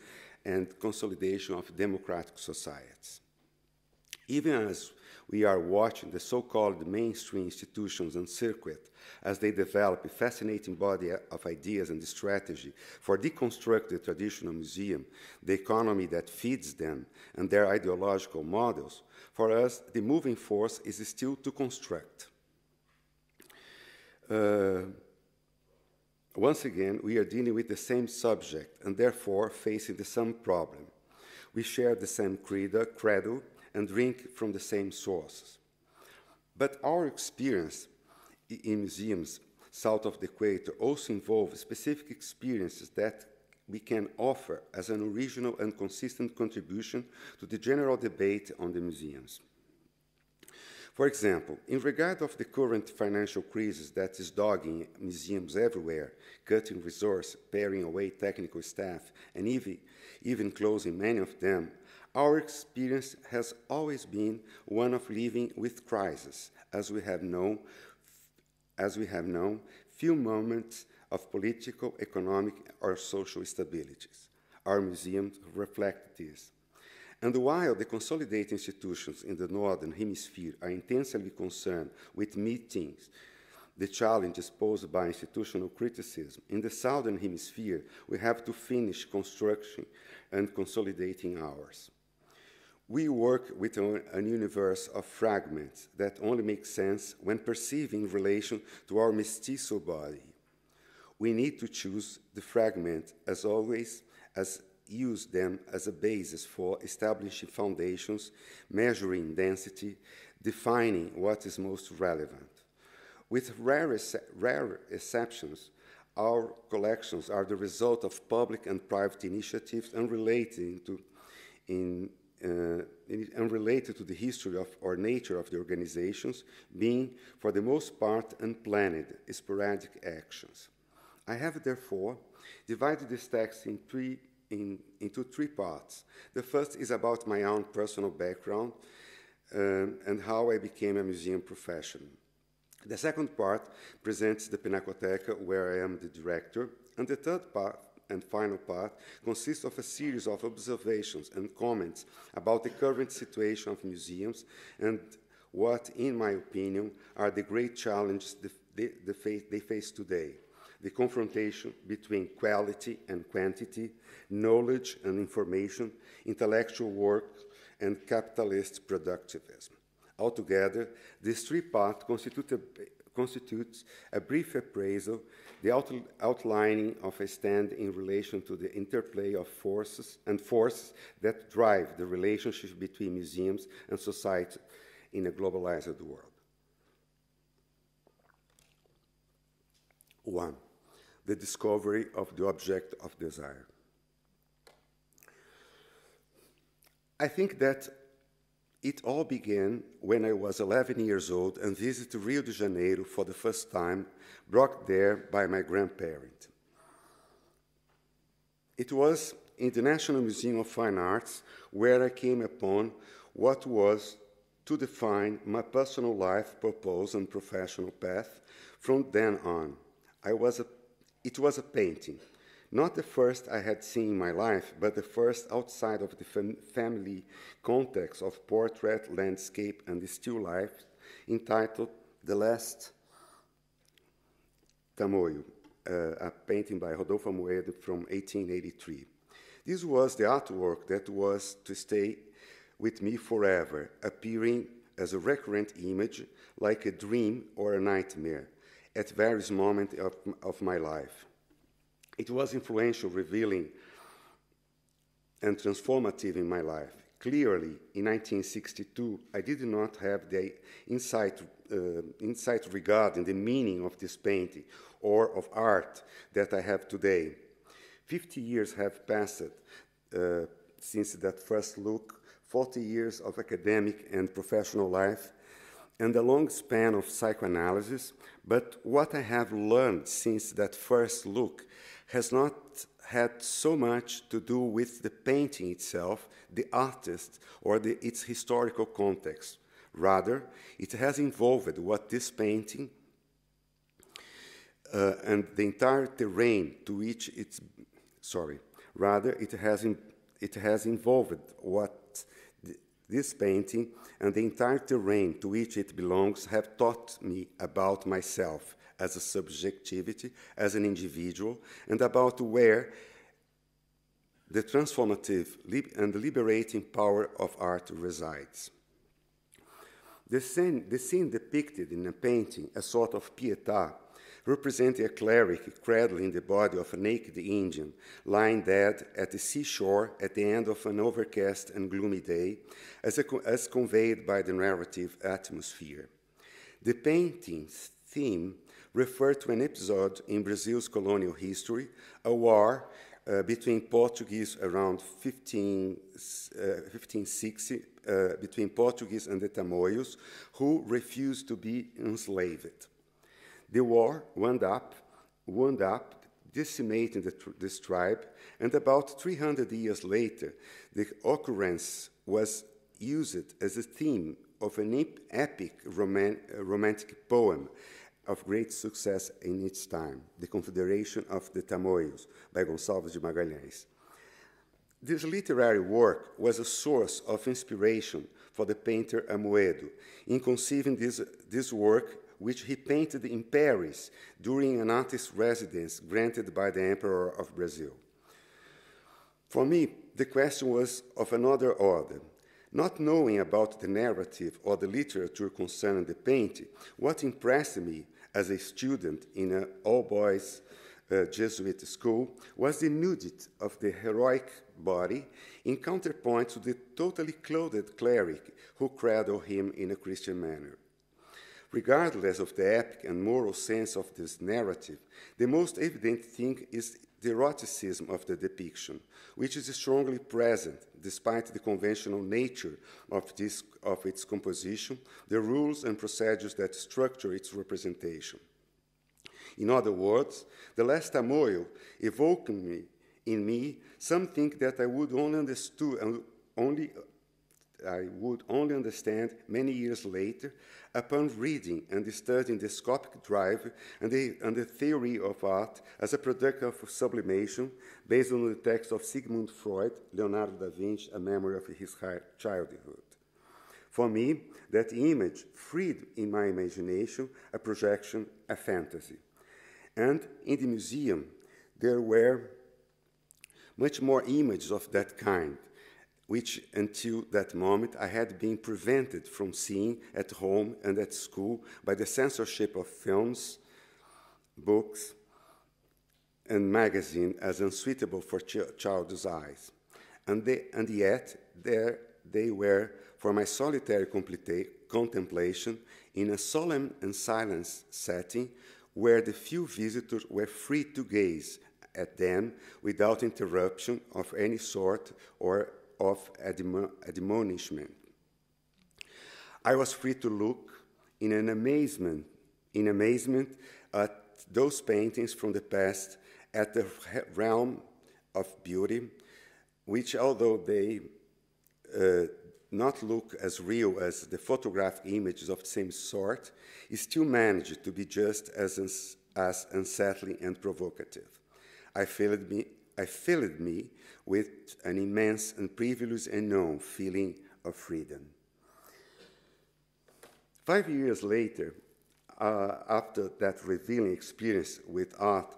and consolidation of democratic societies. Even as we are watching the so-called mainstream institutions and circuit as they develop a fascinating body of ideas and strategy for deconstruct the traditional museum, the economy that feeds them, and their ideological models, for us, the moving force is still to construct. Once again, we are dealing with the same subject and therefore facing the same problem. We share the same credo and drink from the same sources. But our experience in museums south of the equator also involves specific experiences that we can offer as an original and consistent contribution to the general debate on the museums. For example, in regard of the current financial crisis that is dogging museums everywhere, cutting resources, paring away technical staff, and even closing many of them, our experience has always been one of living with crisis, as we have known few moments of political, economic, or social stabilities. Our museums reflect this. And while the consolidated institutions in the Northern Hemisphere are intensely concerned with meeting the challenges posed by institutional criticism, in the Southern Hemisphere, we have to finish construction and consolidating ours. We work with an universe of fragments that only make sense when perceived in relation to our mestizo body. We need to choose the fragment, as always, as use them as a basis for establishing foundations, measuring density, defining what is most relevant. With rare exceptions, our collections are the result of public and private initiatives unrelated to the history of or nature of the organizations, being, for the most part, unplanned, sporadic actions. I have, therefore, divided this text into three parts. The first is about my own personal background and how I became a museum professional. The second part presents the Pinacoteca, where I am the director, and the third part and final part consists of a series of observations and comments about the current situation of museums and what, in my opinion, are the great challenges they face today. The confrontation between quality and quantity, knowledge and information, intellectual work, and capitalist productivism. Altogether, this three parts constitutes a brief appraisal, the outlining of a stand in relation to the interplay of forces that drive the relationship between museums and society in a globalized world. 1. The discovery of the object of desire. I think that it all began when I was 11 years old and visited Rio de Janeiro for the first time, brought there by my grandparent. It was in the National Museum of Fine Arts where I came upon what was to define my personal life, purpose, and professional path from then on. It was a painting, not the first I had seen in my life, but the first outside of the family context of portrait, landscape, and still life, entitled The Last Tamoio, a painting by Rodolfo Moedo from 1883. This was the artwork that was to stay with me forever, appearing as a recurrent image, like a dream or a nightmare, at various moments of my life. It was influential, revealing, and transformative in my life. Clearly, in 1962, I did not have the insight regarding the meaning of this painting or of art that I have today. 50 years have passed since that first look, 40 years of academic and professional life, and a long span of psychoanalysis, but what I have learned since that first look has not had so much to do with the painting itself, the artist, or its historical context. Rather, it has involved what this painting and the entire terrain to which it's... Rather, it has involved what this painting and the entire terrain to which it belongs have taught me about myself as a subjectivity, as an individual, and about where the transformative and liberating power of art resides. The scene depicted in a painting, a sort of pietà, representing a cleric cradling the body of a naked Indian, lying dead at the seashore at the end of an overcast and gloomy day, as conveyed by the narrative atmosphere. The painting's theme referred to an episode in Brazil's colonial history, a war between Portuguese around 1560, between Portuguese and the Tamoios, who refused to be enslaved. The war wound up decimating this tribe, and about 300 years later, the occurrence was used as a theme of an epic romantic poem of great success in its time, The Confederation of the Tamoios, by Gonçalves de Magalhães. This literary work was a source of inspiration for the painter Amoedo in conceiving this work, which he painted in Paris during an artist's residence granted by the Emperor of Brazil. For me, the question was of another order. Not knowing about the narrative or the literature concerning the painting, what impressed me as a student in an all-boys Jesuit school was the nudity of the heroic body in counterpoint to the totally clothed cleric who cradled him in a Christian manner. Regardless of the epic and moral sense of this narrative, the most evident thing is the eroticism of the depiction, which is strongly present despite the conventional nature of its composition, the rules and procedures that structure its representation. In other words, the last Tamoio evoked in me something that I would only understand many years later upon reading and studying the Scopic drive and the theory of art as a product of sublimation based on the text of Sigmund Freud, Leonardo da Vinci, A Memory of His Childhood. For me, that image freed in my imagination a projection, a fantasy. And in the museum, there were much more images of that kind, which until that moment I had been prevented from seeing at home and at school by the censorship of films, books, and magazines as unsuitable for child's eyes. And yet, there they were for my solitary contemplation in a solemn and silent setting where the few visitors were free to gaze at them without interruption of any sort or of admonishment. I was free to look in amazement at those paintings from the past, at the realm of beauty, which, although they not look as real as the photographed images of the same sort, still managed to be just as unsettling and provocative. I filled me with an immense and privileged unknown feeling of freedom. 5 years later, after that revealing experience with art,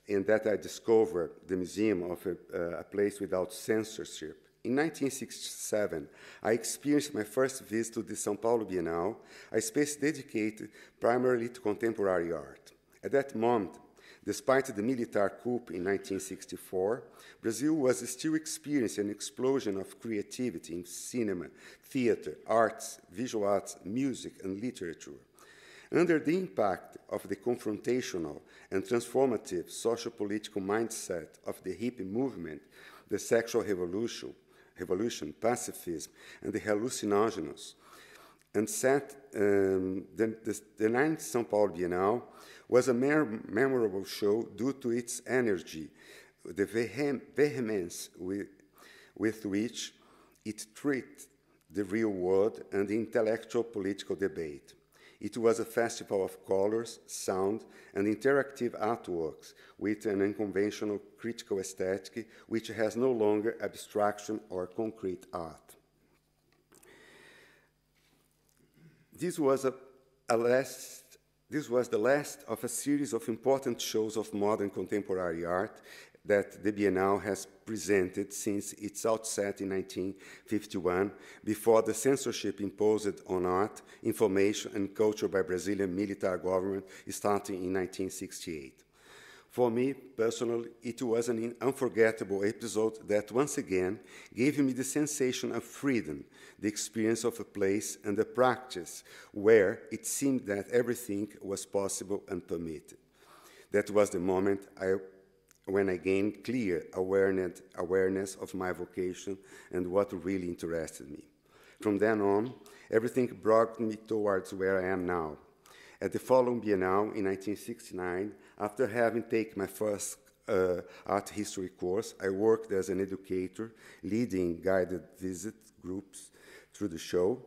in that I discovered the museum of a place without censorship. In 1967, I experienced my first visit to the São Paulo Bienal, a space dedicated primarily to contemporary art. At that moment, despite the military coup in 1964, Brazil was still experiencing an explosion of creativity in cinema, theater, arts, visual arts, music, and literature. Under the impact of the confrontational and transformative socio-political mindset of the hippie movement, the sexual revolution, pacifism, and the hallucinogens, and the 9th São Paulo Bienal was a memorable show due to its energy, the vehemence with which it treated the real world and the intellectual political debate. It was a festival of colors, sound, and interactive artworks with an unconventional critical aesthetic which has no longer abstraction or concrete art. This was the last of a series of important shows of modern contemporary art that the Bienal has presented since its outset in 1951, before the censorship imposed on art, information, and culture by Brazilian military government starting in 1968. For me, personally, it was an unforgettable episode that once again gave me the sensation of freedom, the experience of a place and a practice where it seemed that everything was possible and permitted. That was the moment when I gained clear awareness of my vocation and what really interested me. From then on, everything brought me towards where I am now. At the following Bienal in 1969, after having taken my first art history course, I worked as an educator, leading guided visit groups through the show.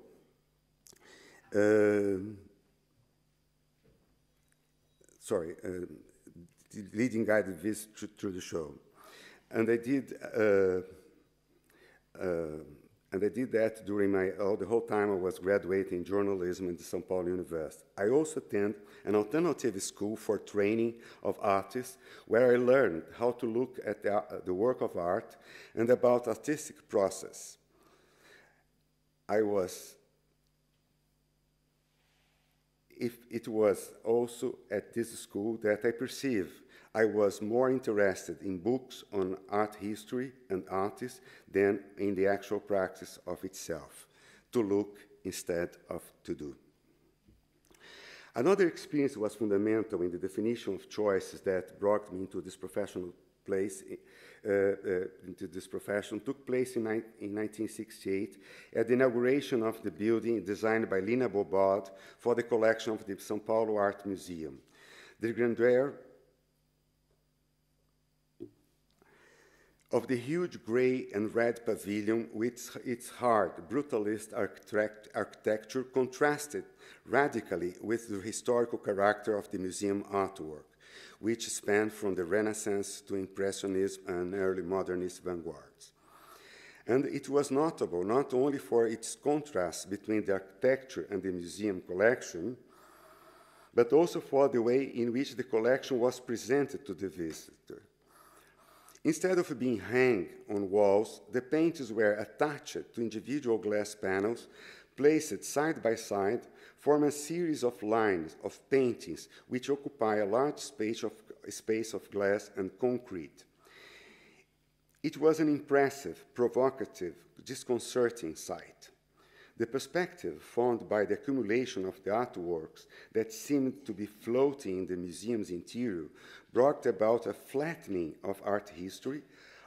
Leading guided visits through the show. And I did that during the whole time I was graduating in journalism at the São Paulo University. I also attended an alternative school for training of artists, where I learned how to look at the work of art and about artistic process. It was also at this school that I perceived I was more interested in books on art history and artists than in the actual practice of itself, to look instead of to do. Another experience was fundamental in the definition of choices that brought me into this professional place, took place in 1968 at the inauguration of the building designed by Lina Bobard for the collection of the São Paulo Art Museum. The grandeur of the huge gray and red pavilion with its hard, brutalist architecture contrasted radically with the historical character of the museum artwork, which spanned from the Renaissance to Impressionism and early modernist vanguards. And it was notable not only for its contrast between the architecture and the museum collection, but also for the way in which the collection was presented to the visitor. Instead of being hung on walls, the paintings were attached to individual glass panels, placed side by side, form a series of lines of paintings which occupy a large space of glass and concrete. It was an impressive, provocative, disconcerting sight. The perspective formed by the accumulation of the artworks that seemed to be floating in the museum's interior brought about a flattening of art history,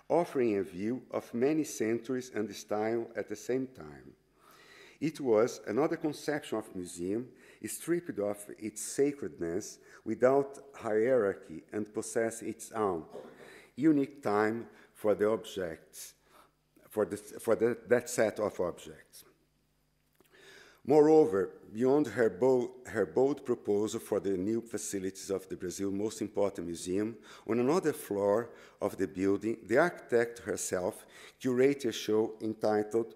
offering a view of many centuries and style at the same time. It was another conception of museum, stripped of its sacredness without hierarchy and possess its own unique time for the objects, that set of objects. Moreover, beyond her bold proposal for the new facilities of the Brazil's most important museum, on another floor of the building, the architect herself curated a show entitled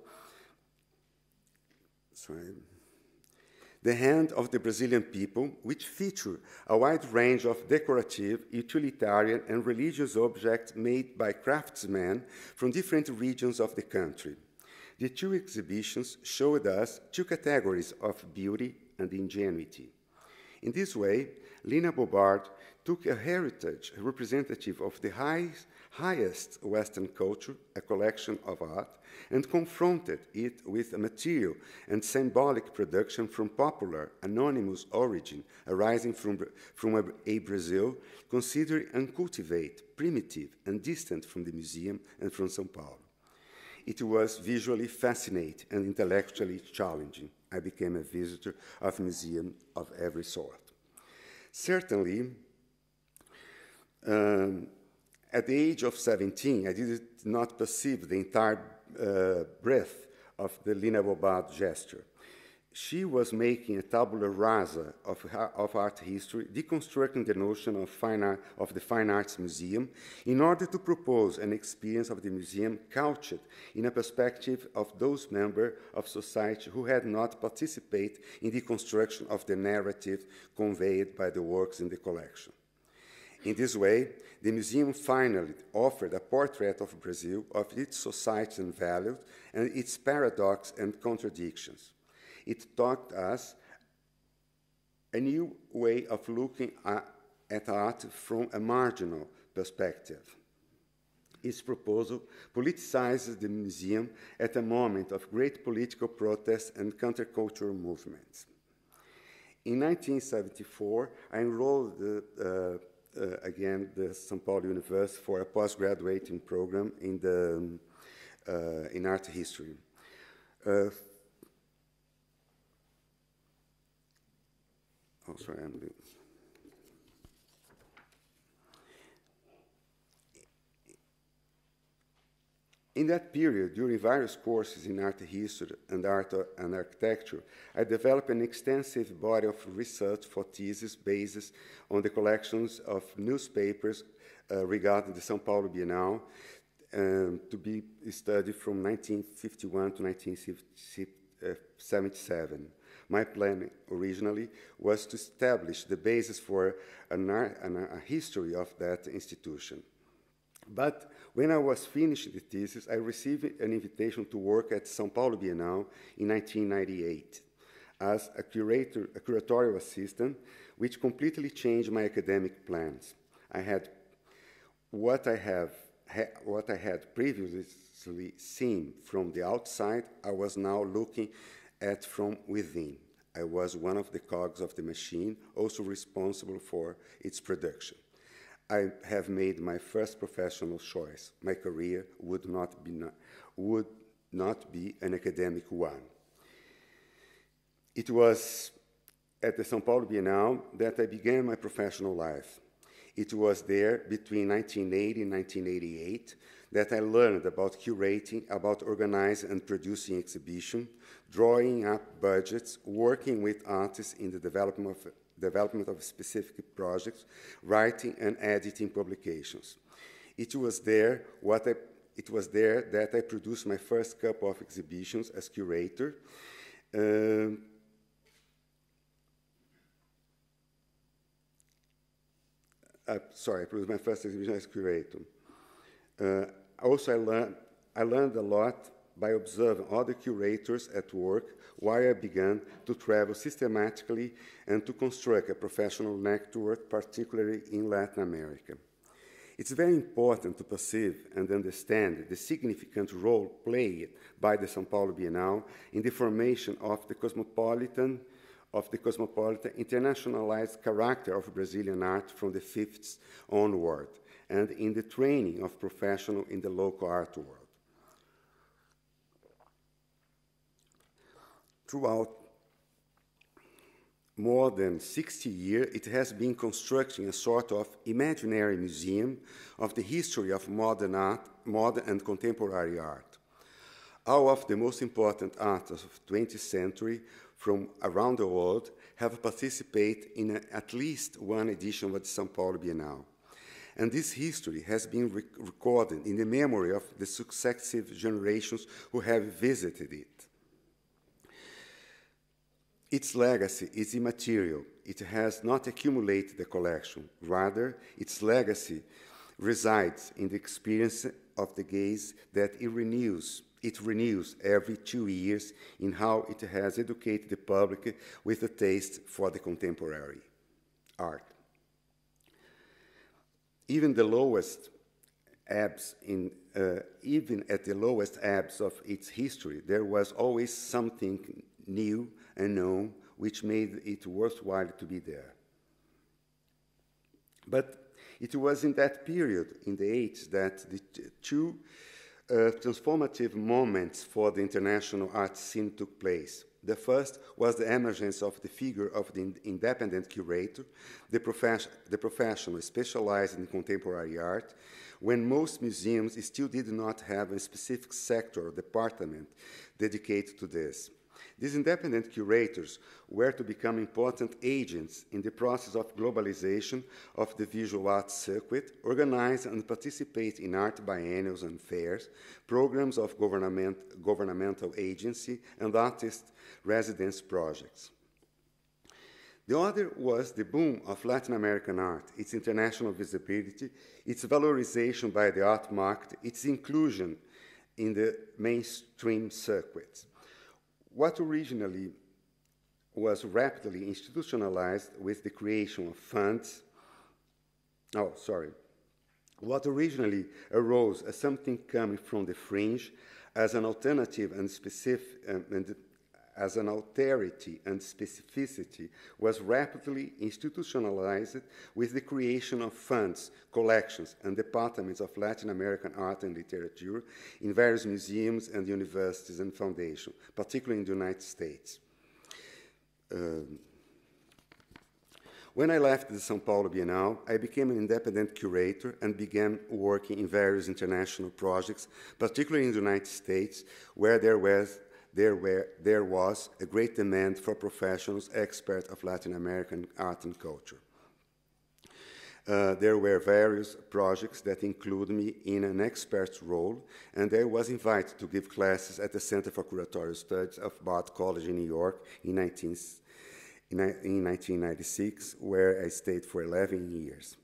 The Hand of the Brazilian People, which featured a wide range of decorative, utilitarian, and religious objects made by craftsmen from different regions of the country. The two exhibitions showed us two categories of beauty and ingenuity. In this way, Lina Bobard took a heritage representative of the highest Western culture, a collection of art, and confronted it with a material and symbolic production from popular, anonymous origin arising from a Brazil considered uncultivated, primitive, and distant from the museum and from São Paulo. It was visually fascinating and intellectually challenging. I became a visitor of museums of every sort. Certainly, at the age of 17, I did not perceive the entire breadth of the Lina Bobard gesture. She was making a tabula rasa of art history, deconstructing the notion of the Fine Arts Museum in order to propose an experience of the museum couched in a perspective of those members of society who had not participated in the construction of the narrative conveyed by the works in the collection. In this way, the museum finally offered a portrait of Brazil, of its society and values, and its paradox and contradictions. It taught us a new way of looking at art from a marginal perspective. Its proposal politicizes the museum at a moment of great political protest and countercultural movements. In 1974, I enrolled again the São Paulo University for a postgraduating program in art history. In that period, during various courses in art history and art and architecture, I developed an extensive body of research for thesis based on the collections of newspapers regarding the São Paulo Bienal to be studied from 1951 to 1977. My plan originally was to establish the basis for a history of that institution. But when I was finishing the thesis, I received an invitation to work at São Paulo Bienal in 1998 as a curatorial assistant, which completely changed my academic plans. What I had previously seen from the outside, I was now looking at from within. I was one of the cogs of the machine, also responsible for its production. I have made my first professional choice. My career would not be an academic one. It was at the São Paulo Bienal that I began my professional life. It was there between 1980 and 1988 that I learned about curating, about organizing and producing exhibitions, drawing up budgets, working with artists in the development of specific projects, writing and editing publications. It was there that I produced my first couple of exhibitions as curator. I produced my first exhibition as curator. Also, I learned a lot by observing other curators at work while I began to travel systematically and to construct a professional network, particularly in Latin America. It's very important to perceive and understand the significant role played by the São Paulo Bienal in the formation of the cosmopolitan, internationalized character of Brazilian art from the 50s onward, and in the training of professionals in the local art world. Throughout more than 60 years, it has been constructing a sort of imaginary museum of the history of modern art, modern and contemporary art. All of the most important artists of the 20th century from around the world have participated in at least one edition of the São Paulo Bienal. And this history has been recorded in the memory of the successive generations who have visited it. Its legacy is immaterial. It has not accumulated the collection. Rather, its legacy resides in the experience of the gaze that it renews every 2 years in how it has educated the public with a taste for the contemporary art. Even at the lowest ebbs of its history, there was always something new and known which made it worthwhile to be there. But it was in that period, in the 80s, that the two transformative moments for the international art scene took place. The first was the emergence of the figure of the independent curator, the professional specialized in contemporary art, when most museums still did not have a specific sector or department dedicated to this. These independent curators were to become important agents in the process of globalization of the visual arts circuit, organize and participate in art biennials and fairs, programs of governmental agency, and artist residence projects. The other was the boom of Latin American art, its international visibility, its valorization by the art market, its inclusion in the mainstream circuits. What originally was rapidly institutionalized with the creation of funds, what originally arose as something coming from the fringe, as an alternative and as an austerity and specificity, was rapidly institutionalized with the creation of funds, collections, and departments of Latin American art and literature in various museums and universities and foundations, particularly in the United States. When I left the São Paulo Bienal, I became an independent curator and began working in various international projects, particularly in the United States, where there was a great demand for professionals, experts of Latin American art and culture. There were various projects that included me in an expert's role, and I was invited to give classes at the Center for Curatorial Studies of Bard College in New York in 1996, where I stayed for 11 years.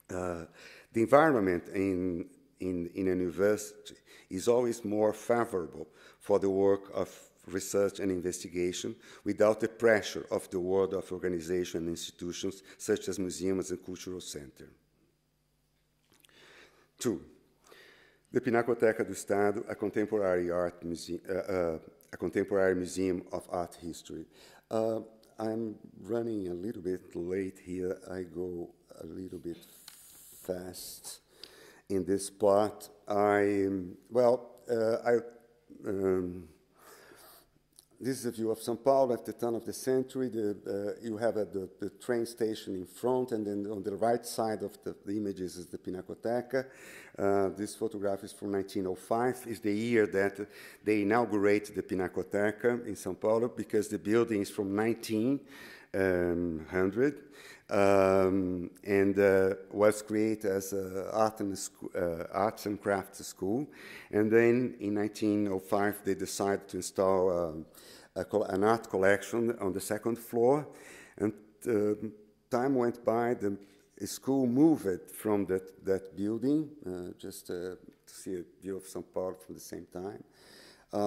The environment in a university is always more favorable for the work of research and investigation without the pressure of the world of organization and institutions such as museums and cultural centers. 2. The Pinacoteca do Estado, a contemporary museum of art history. I'm running a little bit late here. I go a little bit fast in this part. This is a view of São Paulo at the turn of the century. You have the train station in front, and then on the right side of the images is the Pinacoteca. This photograph is from 1905. It's the year that they inaugurated the Pinacoteca in São Paulo, because the building is from 1900 and was created as an arts and crafts school. And then in 1905, they decided to install an art collection on the second floor. And time went by, the school moved from that building, just to see a view of São Paulo from the same time.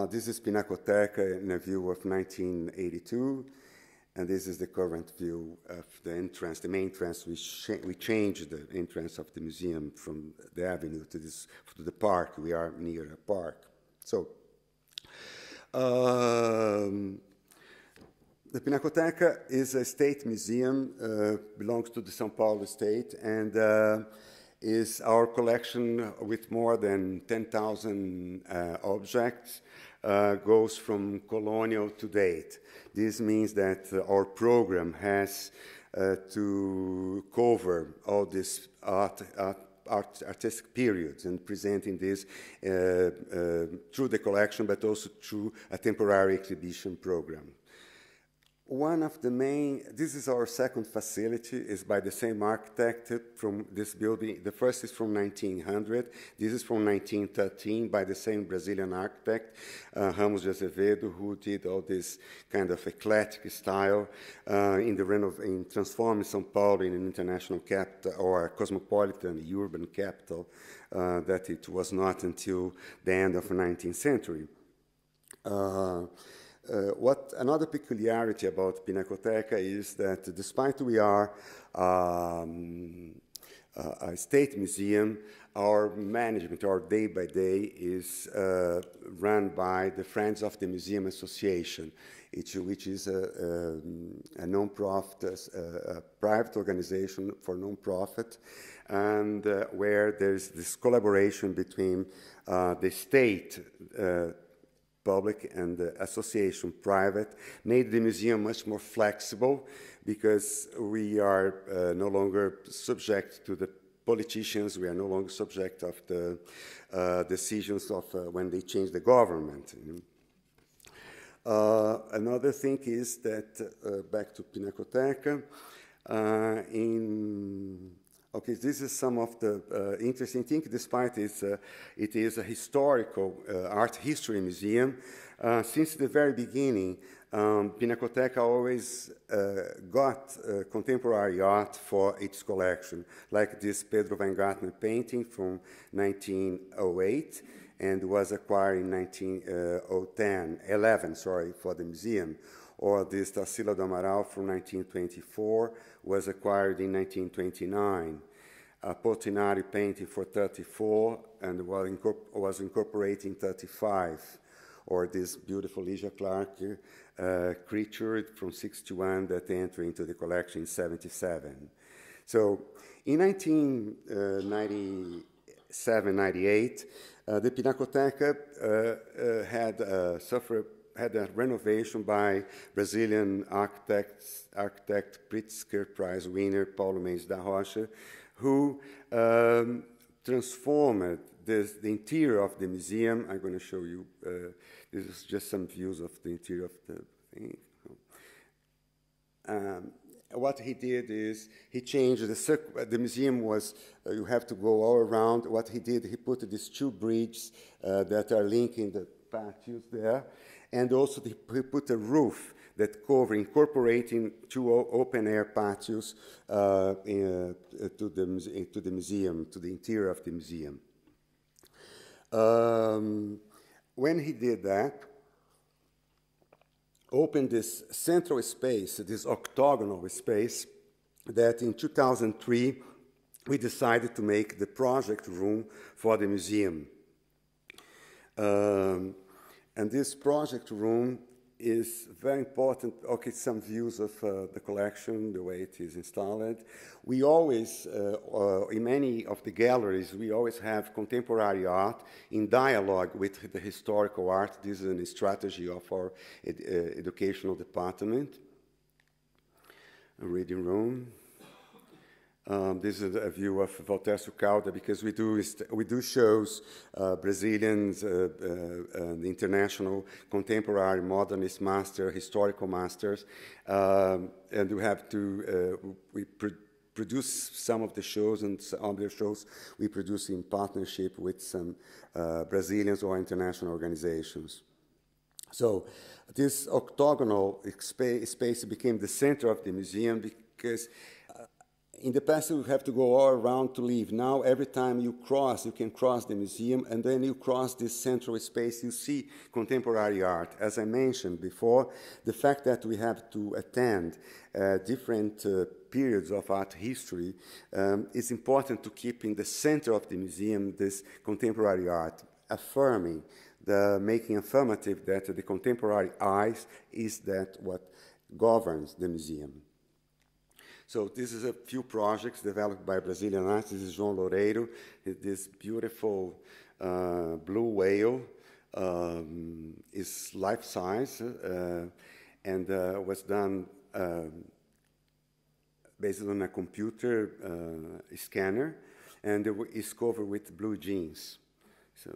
This is Pinacoteca in a view of 1982. And this is the current view of the entrance, the main entrance. We changed the entrance of the museum from the avenue to the park. We are near a park. So, the Pinacoteca is a state museum, belongs to the São Paulo state, and is our collection with more than 10,000 objects. Goes from colonial to date. This means that our program has to cover all these artistic periods and presenting this through the collection, but also through a temporary exhibition program. One of the main, this is our second facility, is by the same architect from this building. The first is from 1900. This is from 1913 by the same Brazilian architect, Ramos de Azevedo, who did all this kind of eclectic style in transforming São Paulo in an international capital or a cosmopolitan urban capital that it was not until the end of the 19th century. Another peculiarity about Pinacoteca is that despite we are a state museum, our management, our day-by-day, is run by the Friends of the Museum Association, which is a non-profit, a private organization for non-profit, and where there's this collaboration between the state public and the association private, made the museum much more flexible, because we are no longer subject to the politicians, we are no longer subject of the decisions of when they change the government. Another thing is that, back to Pinacoteca, okay, this is some of the interesting things, despite it is a historical art history museum. Since the very beginning, Pinacoteca always got contemporary art for its collection, like this Pedro Weingartner painting from 1908, and was acquired in 1911, for the museum. Or this Tarsila do Amaral from 1924 was acquired in 1929. A Portinari painting for 34 and was incorporated in 35. Or this beautiful Lygia Clark creature from 61 that entered into the collection in 77. So in 1997-98, the Pinacoteca had a renovation by Brazilian architect Pritzker Prize winner Paulo Mendes da Rocha, who transformed the interior of the museum. I'm going to show you, this is just some views of the interior of the thing. What he did is he changed the museum was, you have to go all around. What he did, he put these two bridges that are linking the patios there, and also he put a roof that incorporating two open-air patios to the museum, to the interior of the museum. When he did that, opened this central space, this octagonal space, that in 2003 we decided to make the project room for the museum. And this project room is very important. Okay, some views of the collection, the way it is installed. We always, in many of the galleries, we always have contemporary art in dialogue with the historical art. This is a strategy of our educational department. A reading room. This is a view of Walter Sucalda, because we do shows Brazilians, international, contemporary, modernist master, historical masters, and we have to produce some of the shows, and some of the shows we produce in partnership with some Brazilians or international organizations. So this octagonal space became the center of the museum, because in the past, you have to go all around to leave. Now, every time you can cross the museum, and then you cross this central space, you see contemporary art. As I mentioned before, the fact that we have to attend different periods of art history is important to keep in the center of the museum this contemporary art, affirming, making affirmative that the contemporary eyes is that what governs the museum. So this is a few projects developed by Brazilian artists. This is João Loureiro, this beautiful blue whale is life-size and was done based on a computer scanner, and is covered with blue jeans. So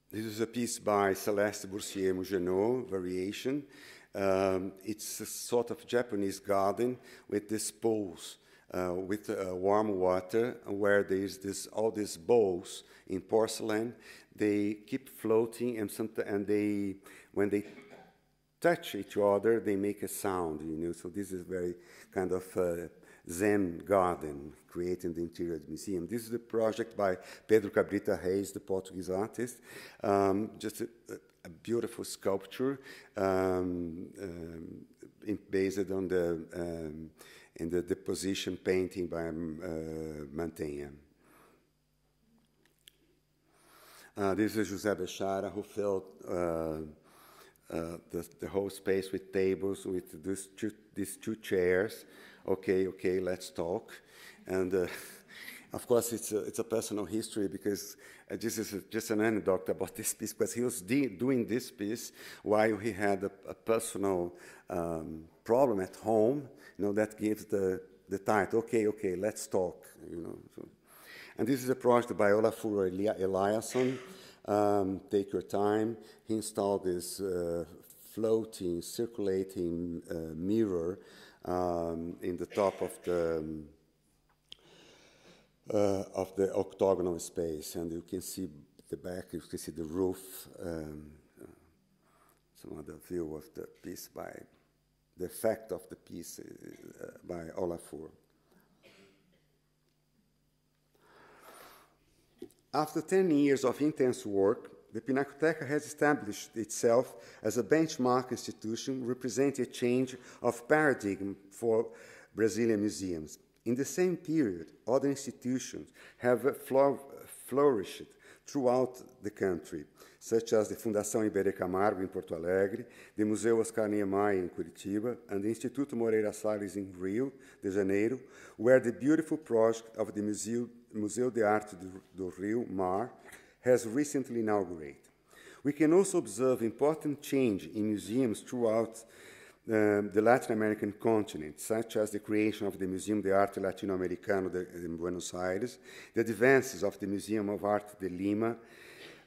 this is a piece by Celeste Boursier-Mugenot, Variation. It's a sort of Japanese garden with these pools with warm water, where there's all these bowls in porcelain. They keep floating, and when they touch each other, they make a sound. So this is very kind of Zen garden creating the interior of the museum. This is the project by Pedro Cabrita Reis, the Portuguese artist. Just a beautiful sculpture based on the deposition painting by Mantegna. This is José Bechara, who filled the whole space with tables, with these two chairs. Okay, let's talk. And of course, it's a personal history, because this is just an anecdote about this piece, because he was doing this piece while he had a personal problem at home. That gives the title. Okay, let's talk. So. And this is a project by Olafur Eliasson. Take your time. He installed this floating, circulating mirror in the top of the octagonal space, and you can see the back. You can see the roof. some other view of the piece by the effect of the piece by Olafur. After 10 years of intense work, the Pinacoteca has established itself as a benchmark institution representing a change of paradigm for Brazilian museums. In the same period, other institutions have flourished throughout the country, such as the Fundação Iberê Camargo in Porto Alegre, the Museu Oscar Niemeyer in Curitiba, and the Instituto Moreira Salles in Rio de Janeiro, where the beautiful project of the Museu de Arte do Rio Mar has recently inaugurated. We can also observe important change in museums throughout the Latin American continent, such as the creation of the Museum de Arte Latino-Americano in Buenos Aires, the advances of the Museum of Art de Lima,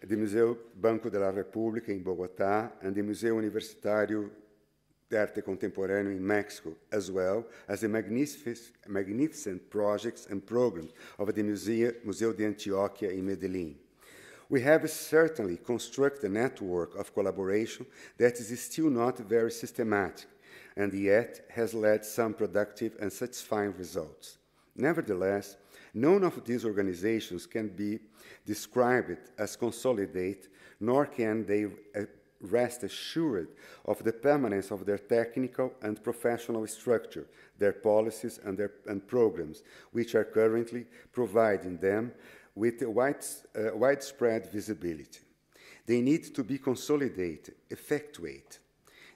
the Museu Banco de la República in Bogotá, and the Museu Universitário de Arte Contemporâneo in Mexico, as well as the magnificent projects and programs of the Museu de Antioquia in Medellin. We have certainly constructed a network of collaboration that is still not very systematic, and yet has led some productive and satisfying results. Nevertheless, none of these organizations can be described as consolidated, nor can they rest assured of the permanence of their technical and professional structure, their policies and programs, which are currently providing them with widespread visibility. They need to be consolidated, effectuated.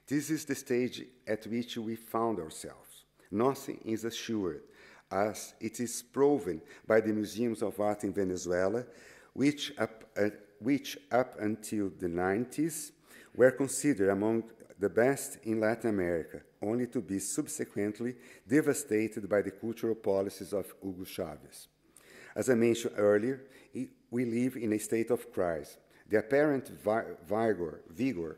This is the stage at which we found ourselves. Nothing is assured, as it is proven by the museums of art in Venezuela, which up until the 90s were considered among the best in Latin America, only to be subsequently devastated by the cultural policies of Hugo Chavez. As I mentioned earlier, we live in a state of crisis. The apparent vigor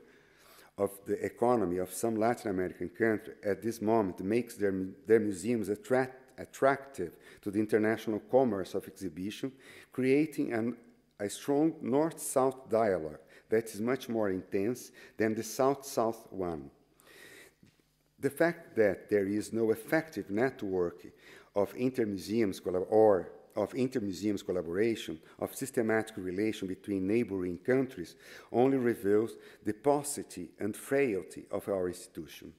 of the economy of some Latin American countries at this moment makes their museums attractive to the international commerce of exhibition, creating a strong north-south dialogue that is much more intense than the south-south one. The fact that there is no effective network of inter-museums collaboration, of systematic relation between neighboring countries, only reveals the paucity and frailty of our institution.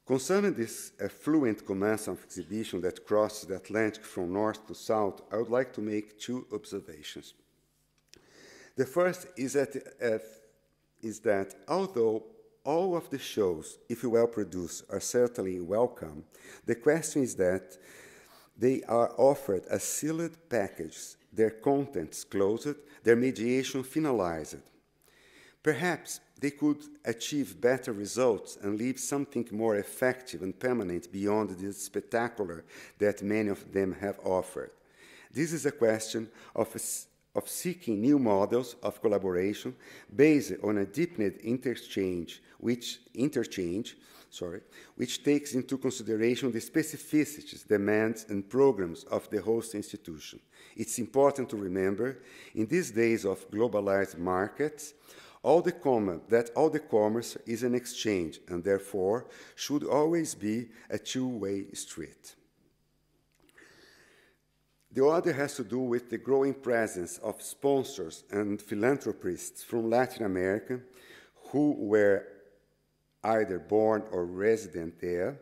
Concerning this affluent commerce of exhibition that crosses the Atlantic from north to south, I would like to make two observations. The first is that although all of the shows, if well produced, are certainly welcome, the question is that they are offered as sealed packages, their contents closed, their mediation finalized. Perhaps they could achieve better results and leave something more effective and permanent beyond the spectacular that many of them have offered. This is a question of seeking new models of collaboration based on a deepened interchange, which takes into consideration the specificities, demands, and programs of the host institution. It's important to remember, in these days of globalized markets, all the commerce is an exchange, and therefore should always be a two-way street. The other has to do with the growing presence of sponsors and philanthropists from Latin America who were either born or resident there,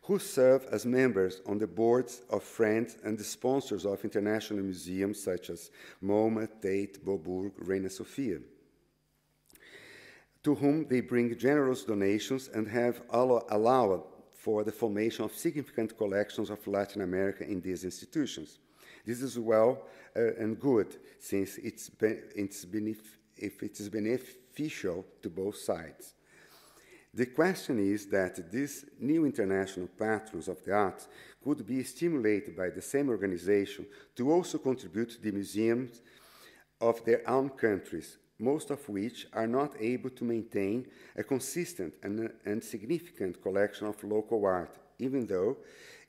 who serve as members on the boards of friends and the sponsors of international museums such as MoMA, Tate, Boburg, Reina Sofia, to whom they bring generous donations and have allowed for the formation of significant collections of Latin America in these institutions. This is well and good, since it is beneficial to both sides. The question is that these new international patrons of the arts could be stimulated by the same organization to also contribute to the museums of their own countries, most of which are not able to maintain a consistent and significant collection of local art, even though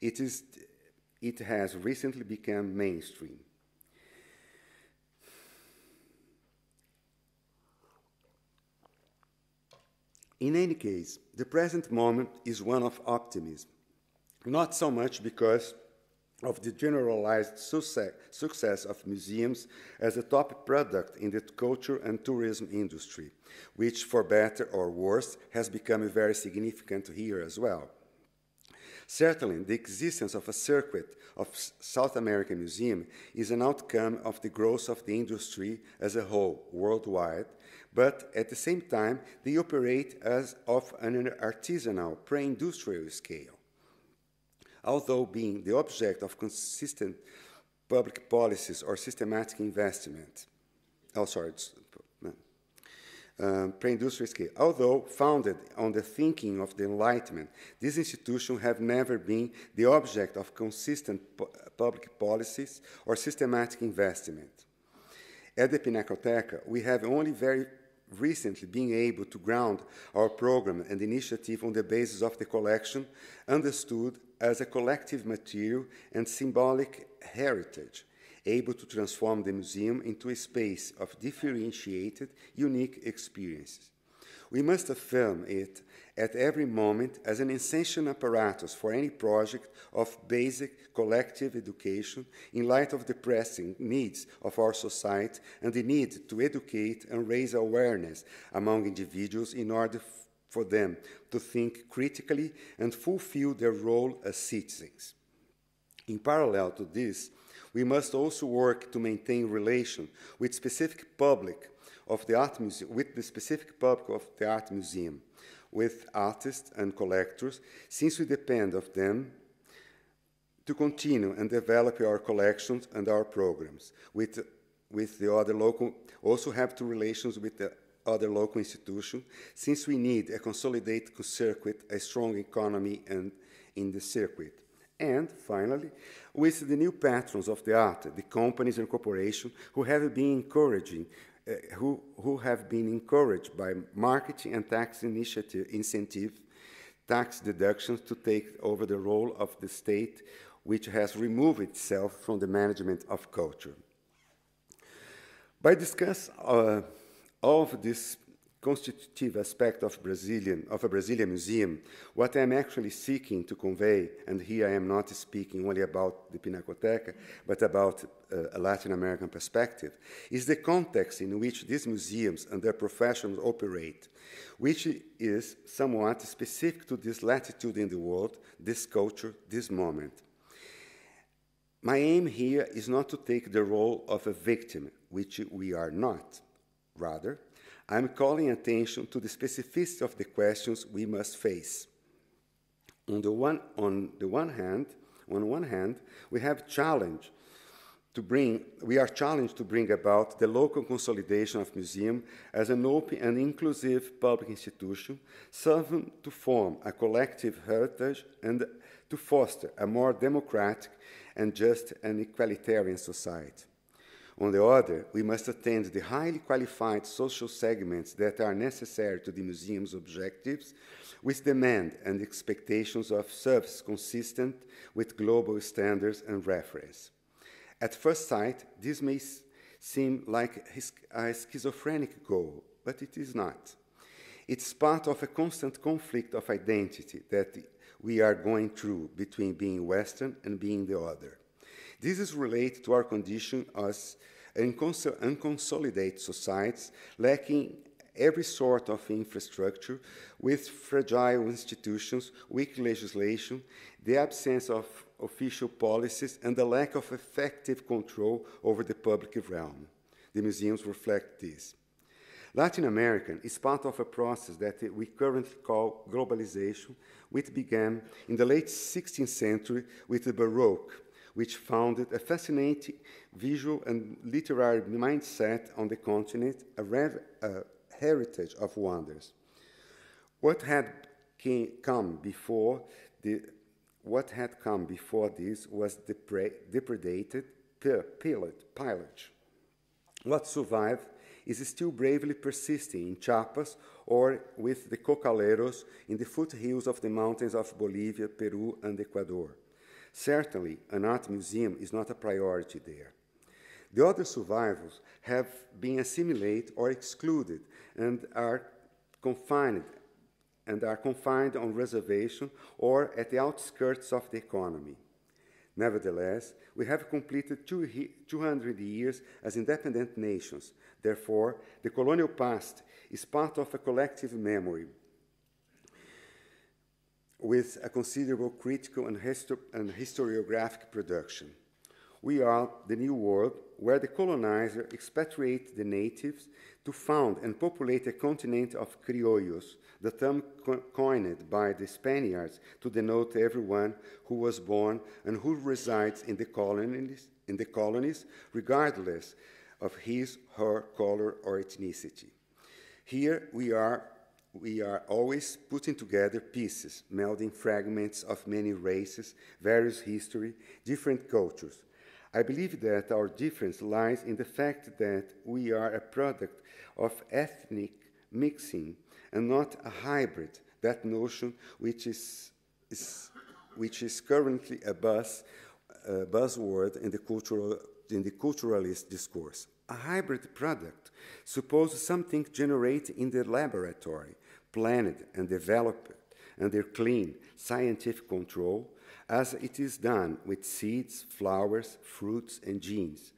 it has recently become mainstream. In any case, the present moment is one of optimism, not so much because of the generalized success of museums as a top product in the culture and tourism industry, which, for better or worse, has become very significant here as well. Certainly, the existence of a circuit of South American museums is an outcome of the growth of the industry as a whole, worldwide, but at the same time, they operate as of an artisanal, pre-industrial scale. Although being the object of consistent public policies or systematic investment, pre-industrial scale. Although founded on the thinking of the Enlightenment, these institutions have never been the object of consistent public policies or systematic investment. At the Pinacoteca, we have only very recently been able to ground our program and initiative on the basis of the collection understood as a collective material and symbolic heritage, able to transform the museum into a space of differentiated, unique experiences. We must affirm it at every moment as an essential apparatus for any project of basic collective education in light of the pressing needs of our society and the need to educate and raise awareness among individuals in order for them to think critically and fulfill their role as citizens. In parallel to this, we must also work to maintain relation with specific public of the art museum, with the specific public of the art museum, with artists and collectors, since we depend on them to continue and develop our collections and our programs. With the other local, also have to relations with the other local institutions, since we need a consolidated circuit, a strong economy and in the circuit. And finally, with the new patrons of the art, the companies and corporations who have been encouraging, who have been encouraged by marketing and tax incentive, tax deductions to take over the role of the state, which has removed itself from the management of culture. By discussing all of this constitutive aspect of a Brazilian museum, what I'm actually seeking to convey, and here I am not speaking only about the Pinacoteca, but about a Latin American perspective, is the context in which these museums and their professions operate, which is somewhat specific to this latitude in the world, this culture, this moment. My aim here is not to take the role of a victim, which we are not. Rather, I'm calling attention to the specificity of the questions we must face. On one hand, we are challenged to bring about the local consolidation of museums as an open and inclusive public institution, serving to form a collective heritage and to foster a more democratic and just and equalitarian society. On the other, we must attend the highly qualified social segments that are necessary to the museum's objectives, with demand and expectations of service consistent with global standards and reference. At first sight, this may seem like a schizophrenic goal, but it is not. It's part of a constant conflict of identity that we are going through between being Western and being the other. This is related to our condition as unconsolidated societies lacking every sort of infrastructure, with fragile institutions, weak legislation, the absence of official policies, and the lack of effective control over the public realm. The museums reflect this. Latin America is part of a process that we currently call globalization, which began in the late 16th century with the Baroque, which founded a fascinating visual and literary mindset on the continent, a heritage of wonders. What had come before this was depredated pillage. What survived is still bravely persisting in Chiapas or with the cocaleros in the foothills of the mountains of Bolivia, Peru, and Ecuador. Certainly, an art museum is not a priority there. The other survivors have been assimilated or excluded and are confined and are confined on reservation or at the outskirts of the economy. Nevertheless, we have completed 200 years as independent nations. Therefore, the colonial past is part of a collective memory with a considerable critical and historiographic production. We are the New World, where the colonizer expatriated the natives to found and populate a continent of criollos, the term coined by the Spaniards to denote everyone who was born and who resides in the colonies, regardless of his, her, color, or ethnicity. Here we are always putting together pieces, melding fragments of many races, various history, different cultures. I believe that our difference lies in the fact that we are a product of ethnic mixing and not a hybrid, that notion which is currently a buzzword in the culturalist discourse. A hybrid product supposes something generated in the laboratory, planned and developed under clean scientific control, as it is done with seeds, flowers, fruits, and genes.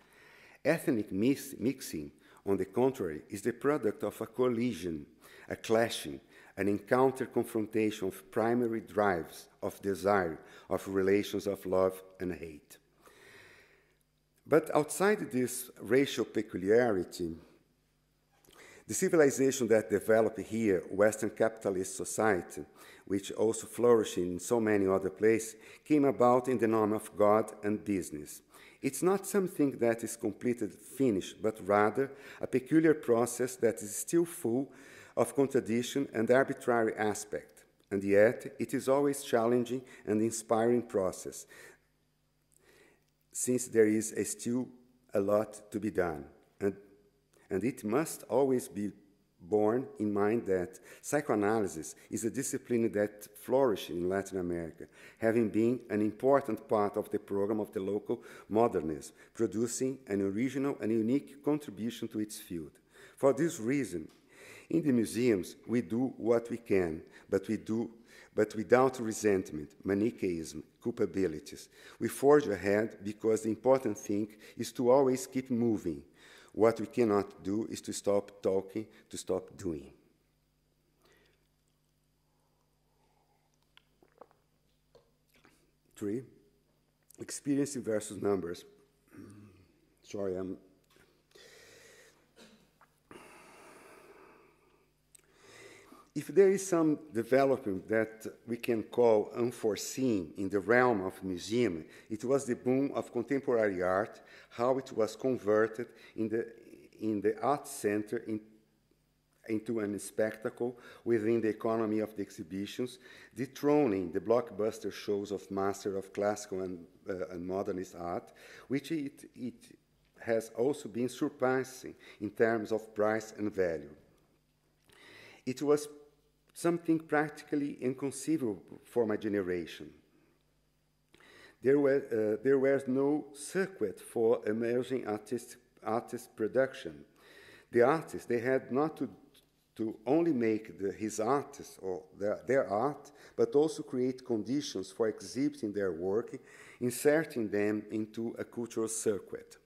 Ethnic mixing, on the contrary, is the product of a collision, a clashing, an encounter confrontation of primary drives, of desire, of relations of love and hate. But outside this racial peculiarity, the civilization that developed here, Western capitalist society, which also flourished in so many other places, came about in the name of God and business. It's not something that is completed, finished, but rather a peculiar process that is still full of contradiction and arbitrary aspect. And yet, it is always challenging and inspiring process, since there is still a lot to be done. And it must always be borne in mind that psychoanalysis is a discipline that flourished in Latin America, having been an important part of the program of the local modernism, producing an original and unique contribution to its field. For this reason, in the museums, we do what we can, but without resentment, Manichaeism, culpabilities. We forge ahead because the important thing is to always keep moving. What we cannot do is to stop talking, to stop doing. Three, experience versus numbers. Sorry, If there is some development that we can call unforeseen in the realm of museum, it was the boom of contemporary art, how it was converted in the art center into a spectacle within the economy of the exhibitions, dethroning the blockbuster shows of master of classical and modernist art, which it has also been surpassing in terms of price and value. It was something practically inconceivable for my generation. There was no circuit for emerging artist production. The artists, they had not to only make his artists or their art, but also create conditions for exhibiting their work, inserting them into a cultural circuit.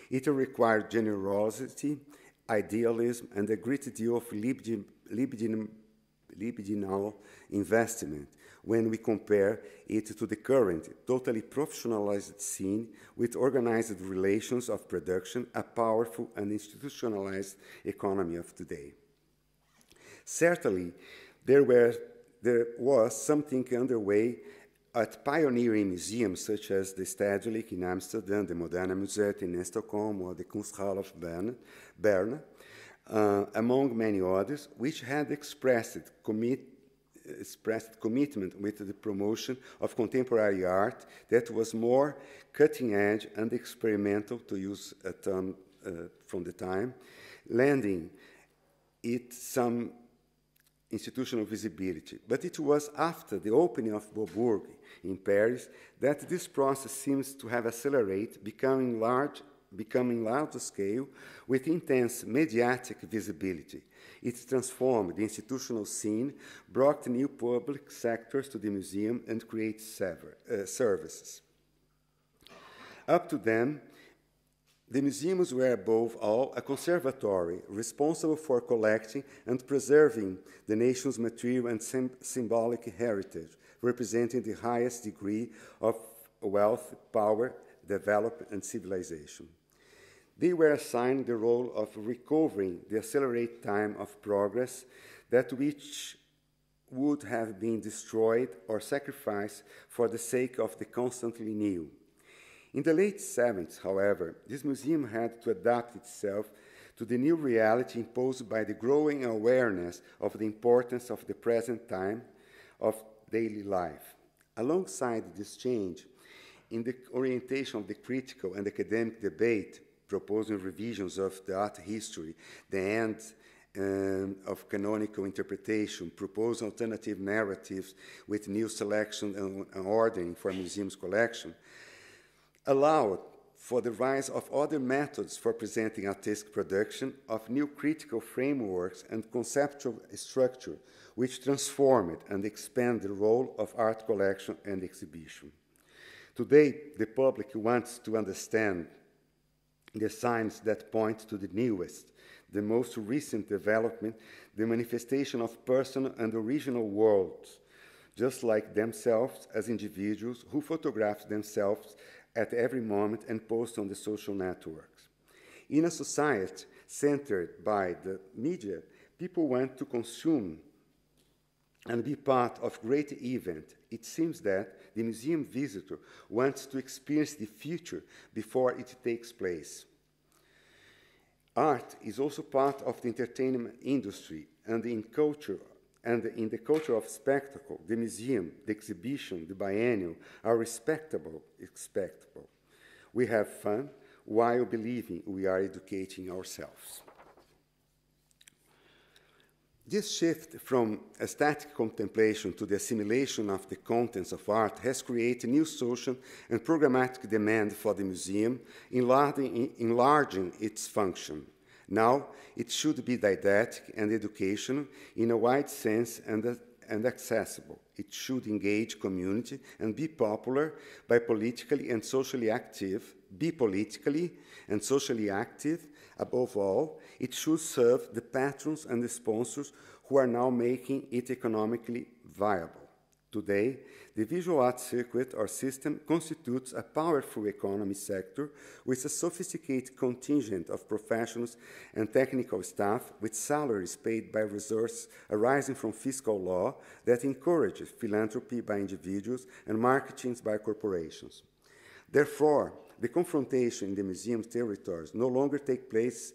It required generosity, idealism, and a great deal of libidinal investment when we compare it to the current, totally professionalized scene with organized relations of production, a powerful and institutionalized economy of today. Certainly, there was something underway at pioneering museums such as the Stedelijk in Amsterdam, the Moderne Museum in Stockholm, or the Kunsthal of Bern, among many others, which had expressed commitment with the promotion of contemporary art that was more cutting edge and experimental, to use a term from the time, lending it some institutional visibility. But it was after the opening of Beaubourg in Paris that this process seems to have accelerated, becoming becoming larger scale with intense mediatic visibility. It transformed the institutional scene, brought new public sectors to the museum, and created services. Up to then, the museums were above all a conservatory responsible for collecting and preserving the nation's material and symbolic heritage, representing the highest degree of wealth, power, development, and civilization. They were assigned the role of recovering the accelerated time of progress that which would have been destroyed or sacrificed for the sake of the constantly new. In the late 70s, however, this museum had to adapt itself to the new reality imposed by the growing awareness of the importance of the present time of daily life. Alongside this change, in the orientation of the critical and academic debate, proposing revisions of the art history, the end of canonical interpretation, propose alternative narratives with new selection and ordering for museums' collection, allowed for the rise of other methods for presenting artistic production, of new critical frameworks and conceptual structure, which transformed and expand the role of art collection and exhibition. Today, the public wants to understand the signs that point to the newest, the most recent development, the manifestation of personal and original worlds, just like themselves as individuals who photograph themselves at every moment and post on the social networks. In a society centered by the media, people want to consume and be part of great event. It seems that the museum visitor wants to experience the future before it takes place. Art is also part of the entertainment industry, and in the culture of spectacle, the museum, the exhibition, the biennial are respectable. We have fun while believing we are educating ourselves. This shift from aesthetic contemplation to the assimilation of the contents of art has created new social and programmatic demand for the museum, enlarging its function. Now, it should be didactic and educational in a wide sense and accessible. It should engage community and be popular by politically and socially active, Above all, it should serve the patrons and the sponsors who are now making it economically viable. Today, the visual art circuit or system constitutes a powerful economy sector with a sophisticated contingent of professionals and technical staff with salaries paid by resources arising from fiscal law that encourages philanthropy by individuals and marketing by corporations. Therefore, the confrontation in the museum's territories no longer takes place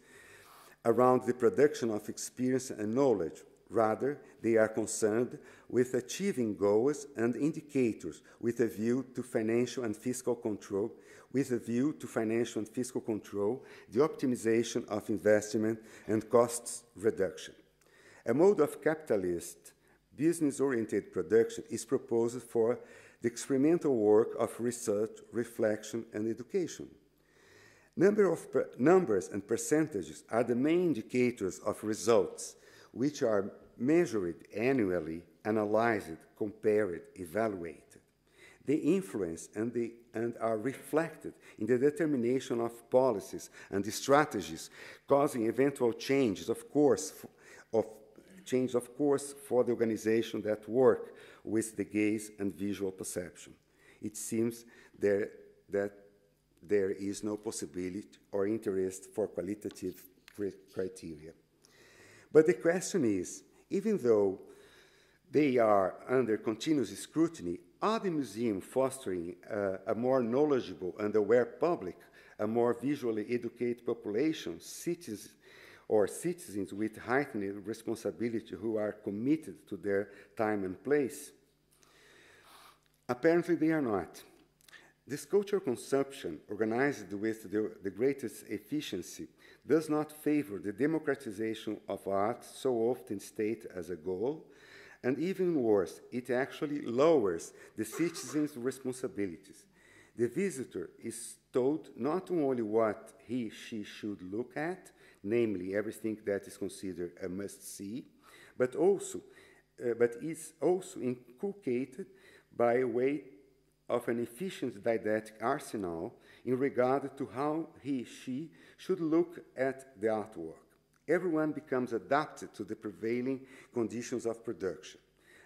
around the production of experience and knowledge. Rather, they are concerned with achieving goals and indicators with a view to financial and fiscal control, the optimization of investment and costs reduction. A mode of capitalist, business-oriented production is proposed for the experimental work of research, reflection, and education. Numbers and percentages are the main indicators of results, which are measured annually, analyzed, compared, evaluated. They influence and are reflected in the determination of policies and the strategies, causing eventual changes, of course, for the organization that work with the gaze and visual perception. It seems that there is no possibility or interest for qualitative criteria. But the question is, even though they are under continuous scrutiny, are the museums fostering a more knowledgeable and aware public, a more visually educated population, citizens with heightened responsibility who are committed to their time and place? Apparently they are not. This cultural consumption, organized with the greatest efficiency, does not favor the democratization of art so often stated as a goal, and even worse, it actually lowers the citizens' responsibilities. the visitor is told not only what she should look at, namely everything that is considered a must-see, but is also inculcated by way of an efficient didactic arsenal in regard to how she should look at the artwork. Everyone becomes adapted to the prevailing conditions of production.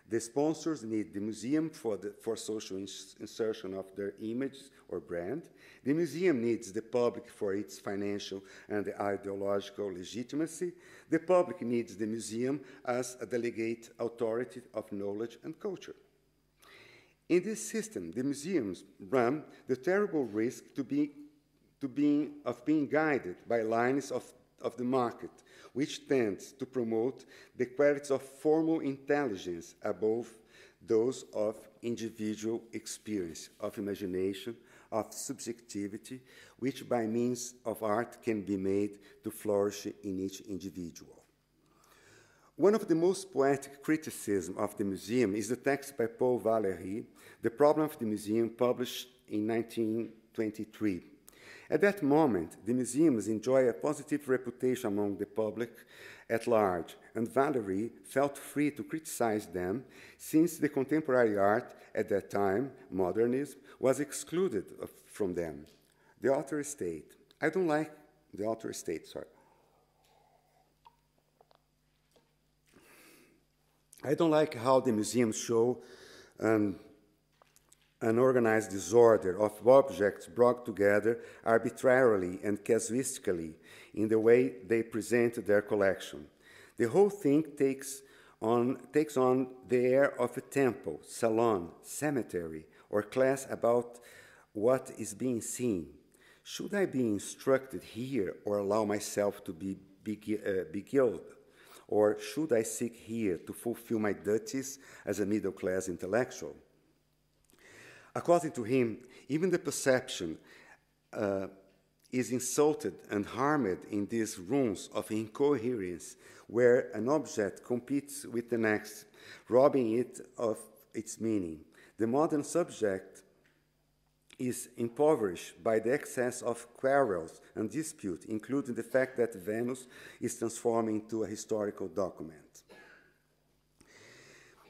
The sponsors need the museum for social insertion of their image or brand. The museum needs the public for its financial and ideological legitimacy. The public needs the museum as a delegate authority of knowledge and culture. In this system, the museums run the terrible risk of being guided by lines of the market, which tends to promote the qualities of formal intelligence above those of individual experience, of imagination, of subjectivity, which by means of art can be made to flourish in each individual. One of the most poetic criticisms of the museum is the text by Paul Valéry, The Problem of the Museum, published in 1923. At that moment, the museums enjoy a positive reputation among the public at large, and Valéry felt free to criticize them, since the contemporary art at that time, modernism, was excluded from them. The author states, I don't like how the museums show an organized disorder of objects brought together arbitrarily and casuistically in the way they present their collection. The whole thing takes on the air of a temple, salon, cemetery, or class about what is being seen. Should I be instructed here or allow myself to be beguiled? Or should I seek here to fulfill my duties as a middle-class intellectual? According to him, even the perception is insulted and harmed in these rooms of incoherence, where an object competes with the next, robbing it of its meaning. The modern subject is impoverished by the excess of quarrels and dispute, including the fact that Venus is transformed into a historical document.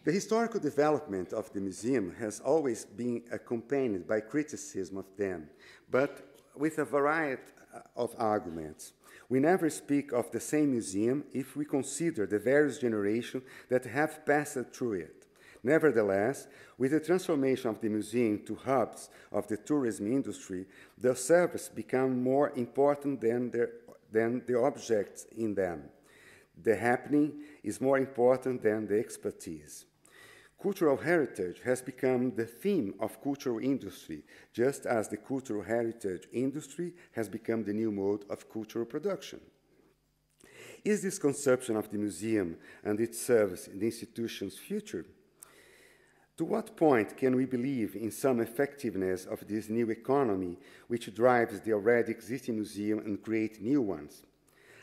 The historical development of the museum has always been accompanied by criticism of them, but with a variety of arguments. We never speak of the same museum if we consider the various generations that have passed through it. Nevertheless, with the transformation of the museum to hubs of the tourism industry, the service become more important than the objects in them. The happening is more important than the expertise. Cultural heritage has become the theme of cultural industry, just as the cultural heritage industry has become the new mode of cultural production. Is this conception of the museum and its service in the institution's future? To what point can we believe in some effectiveness of this new economy which drives the already existing museum and creates new ones?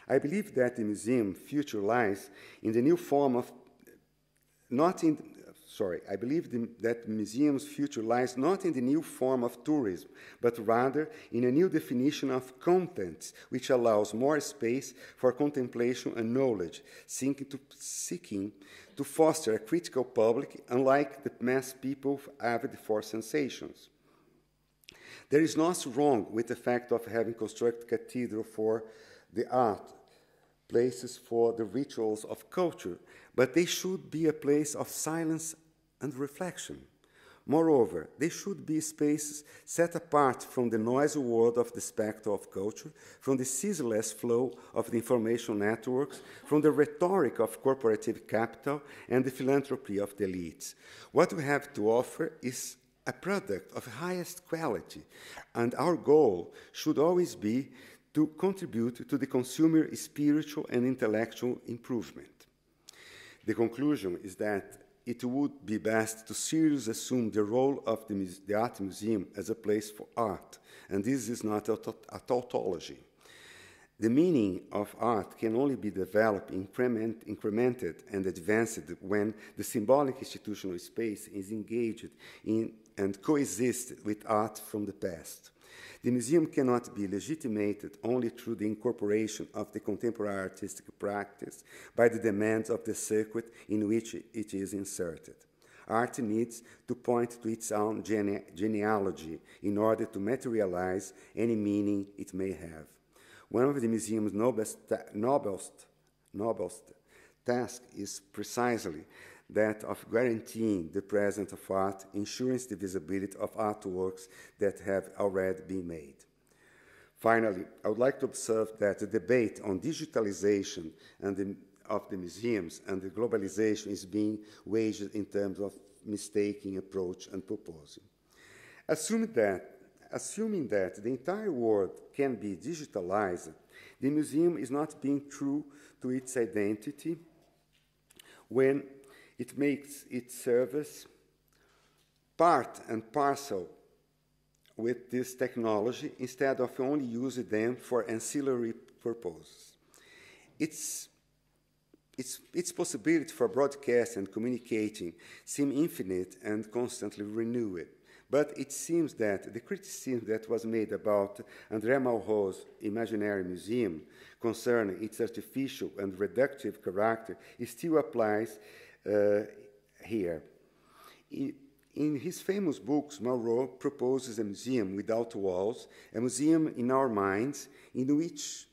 I believe that the museum future lies in the new form of I believe that the museum's future lies not in the new form of tourism, but rather in a new definition of content, which allows more space for contemplation and knowledge, seeking to foster a critical public, unlike the mass people avid for sensations. There is nothing wrong with the fact of having constructed cathedral for the art, places for the rituals of culture, but they should be a place of silence and reflection. Moreover, they should be spaces set apart from the noisy world of the spectre of culture, from the ceaseless flow of the information networks, from the rhetoric of corporative capital and the philanthropy of the elites. What we have to offer is a product of highest quality, and our goal should always be to contribute to the consumer spiritual and intellectual improvement. The conclusion is that it would be best to seriously assume the role of the art museum as a place for art, and this is not a tautology. The meaning of art can only be developed, incremented, and advanced when the symbolic institutional space is engaged in and coexist with art from the past. The museum cannot be legitimated only through the incorporation of the contemporary artistic practice by the demands of the circuit in which it is inserted. Art needs to point to its own genealogy in order to materialize any meaning it may have. One of the museum's noblest tasks is precisely that of guaranteeing the presence of art, ensuring the visibility of artworks that have already been made. Finally, I would like to observe that the debate on digitalization and of the museums and the globalization is being waged in terms of mistaking approach and proposal. Assuming that the entire world can be digitalized, the museum is not being true to its identity when it makes its service part and parcel with this technology instead of only using them for ancillary purposes. Its possibility for broadcast and communicating seem infinite and constantly renewed. But it seems that the criticism that was made about André Malraux's Imaginary Museum concerning its artificial and reductive character still applies here. In his famous books, Malraux proposes a museum without walls, a museum in our minds, in which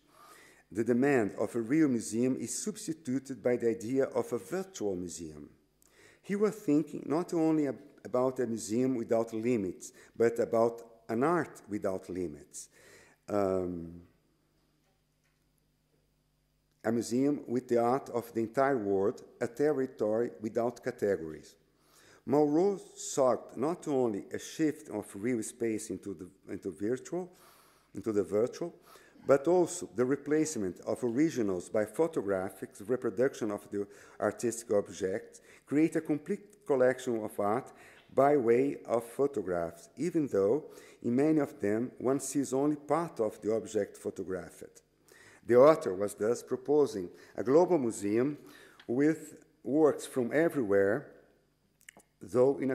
the demand of a real museum is substituted by the idea of a virtual museum. He was thinking not only about a museum without limits, but about an art without limits. A museum with the art of the entire world, a territory without categories. Malraux sought not only a shift of real space into the virtual, but also the replacement of originals by photographic reproduction of the artistic objects, create a complete collection of art by way of photographs, even though in many of them one sees only part of the object photographed. The author was thus proposing a global museum with works from everywhere, though in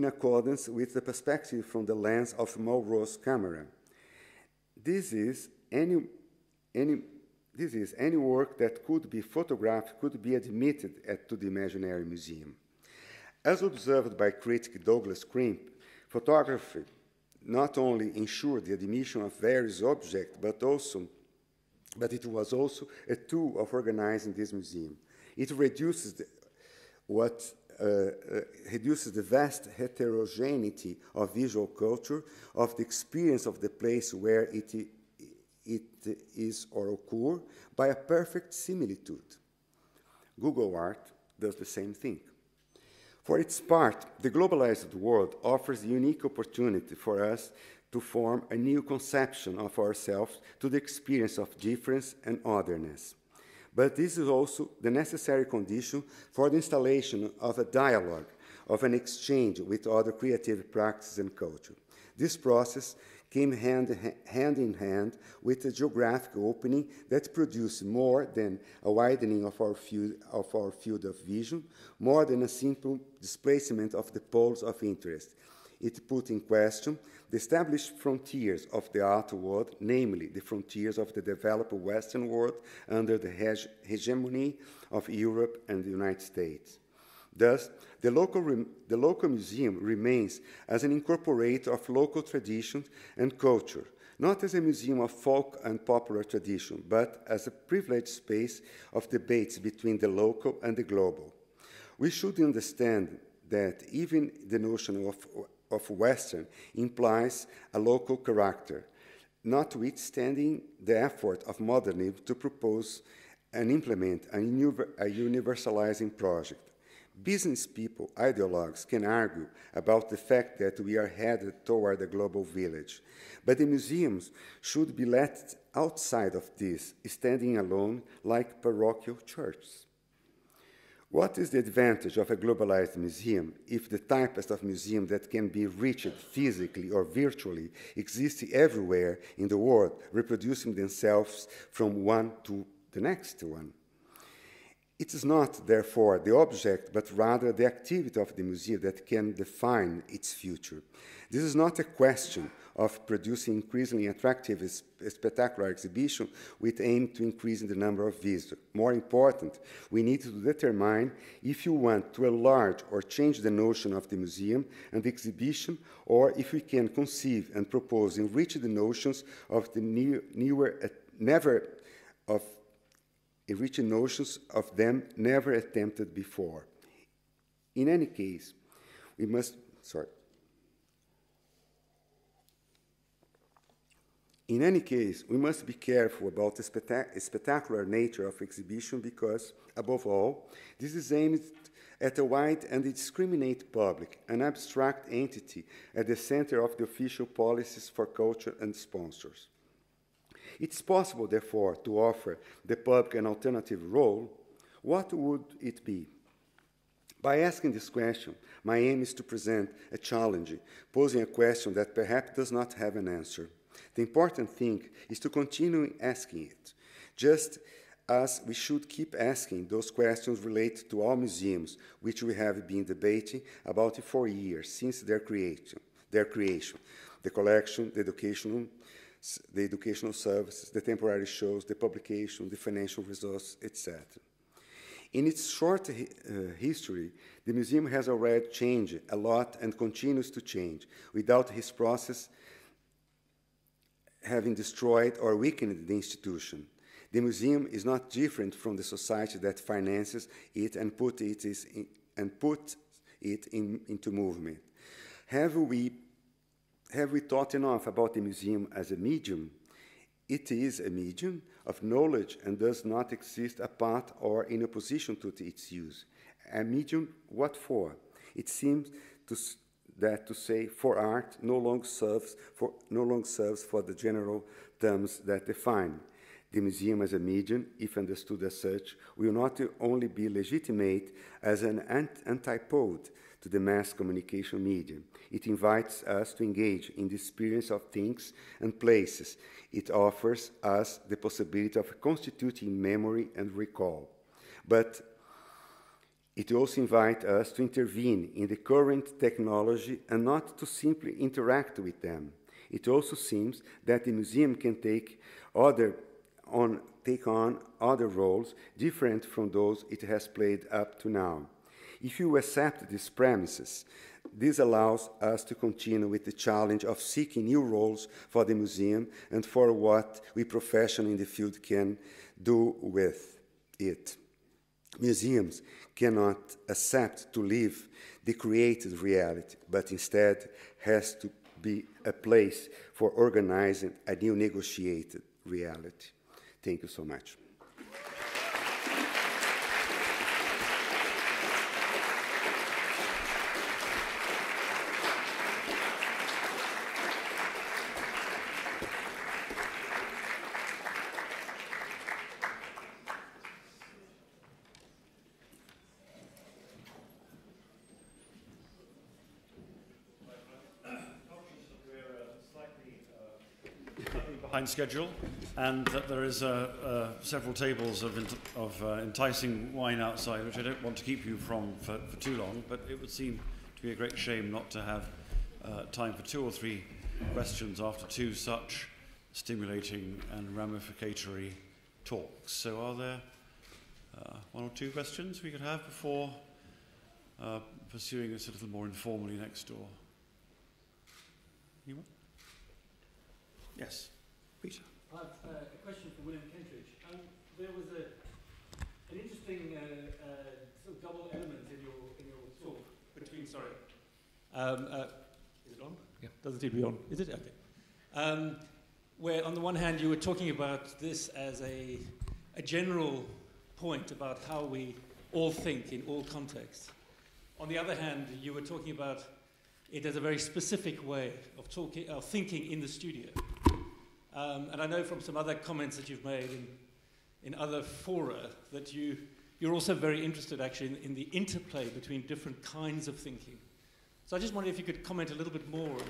accordance with the perspective from the lens of Malraux's camera. This is any work that could be photographed could be admitted to the Imaginary Museum. As observed by critic Douglas Crimp, photography not only ensured the admission of various objects, but it was also a tool of organizing this museum. It reduces the vast heterogeneity of visual culture, of the experience of the place where it is or occurs, by a perfect similitude. Google Art does the same thing. For its part, the globalized world offers a unique opportunity for us to form a new conception of ourselves to the experience of difference and otherness. But this is also the necessary condition for the installation of a dialogue, of an exchange with other creative practices and culture. This process came hand in hand with a geographic opening that produced more than a widening of our field of vision, more than a simple displacement of the poles of interest. It put in question the established frontiers of the art world, namely the frontiers of the developed Western world under the hegemony of Europe and the United States. Thus, the local museum remains as an incorporator of local traditions and culture, not as a museum of folk and popular tradition, but as a privileged space of debates between the local and the global. We should understand that even the notion of Western implies a local character, notwithstanding the effort of modernism to propose and implement a universalizing project. Business people, ideologues, can argue about the fact that we are headed toward a global village, but the museums should be left outside of this, standing alone like parochial churches. What is the advantage of a globalized museum if the types of museum that can be reached physically or virtually exist everywhere in the world, reproducing themselves from one to the next one? It is not, therefore, the object, but rather the activity of the museum that can define its future. This is not a question of producing increasingly attractive spectacular exhibition with aim to increase the number of visitors. More important, we need to determine if you want to enlarge or change the notion of the museum and the exhibition, or if we can conceive and propose enrich the notions of the enriching notions of them never attempted before. In any case, we must, In any case, we must be careful about the spectacular nature of exhibition because, above all, this is aimed at a wide and indiscriminate public, an abstract entity at the center of the official policies for culture and sponsors. It's possible, therefore, to offer the public an alternative role. What would it be? By asking this question, my aim is to present a challenge, posing a question that perhaps does not have an answer. The important thing is to continue asking it, just as we should keep asking those questions related to all museums, which we have been debating about for years since their creation, the collection, the educational services, the temporary shows, the publication, the financial resources, etc. In its short history, the museum has already changed a lot and continues to change without his process having destroyed or weakened the institution. The museum is not different from the society that finances it and puts it into movement. Have we thought enough about the museum as a medium? It is a medium of knowledge and does not exist apart or in opposition to its use. A medium, what for? It seems that to say for art no longer serves for the general terms that define. The museum as a medium, if understood as such, will not only be legitimate as an antipode to the mass communication medium. It invites us to engage in the experience of things and places. It offers us the possibility of constituting memory and recall. But it also invites us to intervene in the current technology and not to simply interact with them. It also seems that the museum can take on other roles different from those it has played up to now. If you accept these premises, this allows us to continue with the challenge of seeking new roles for the museum and for what we professionals in the field can do with it. Museums cannot accept to live the created reality, but instead has to be a place for organizing a new negotiated reality. Thank you so much. Behind schedule, and that there is several tables of enticing wine outside, which I don't want to keep you from for too long, but it would seem to be a great shame not to have time for 2 or 3 questions after 2 such stimulating and ramificatory talks. So are there 1 or 2 questions we could have before pursuing this a little more informally next door? Anyone? Yes. Peter. I have a question for William Kentridge. There was an interesting sort of double element in your talk between. Sorry. Is it on? Yeah. Doesn't seem to be on. Is it? Okay. Where on the one hand you were talking about this as a general point about how we all think in all contexts. On the other hand, you were talking about it as a very specific way of thinking in the studio. And I know from some other comments that you've made in other fora that you're also very interested actually in the interplay between different kinds of thinking. So I just wondered if you could comment a little bit more on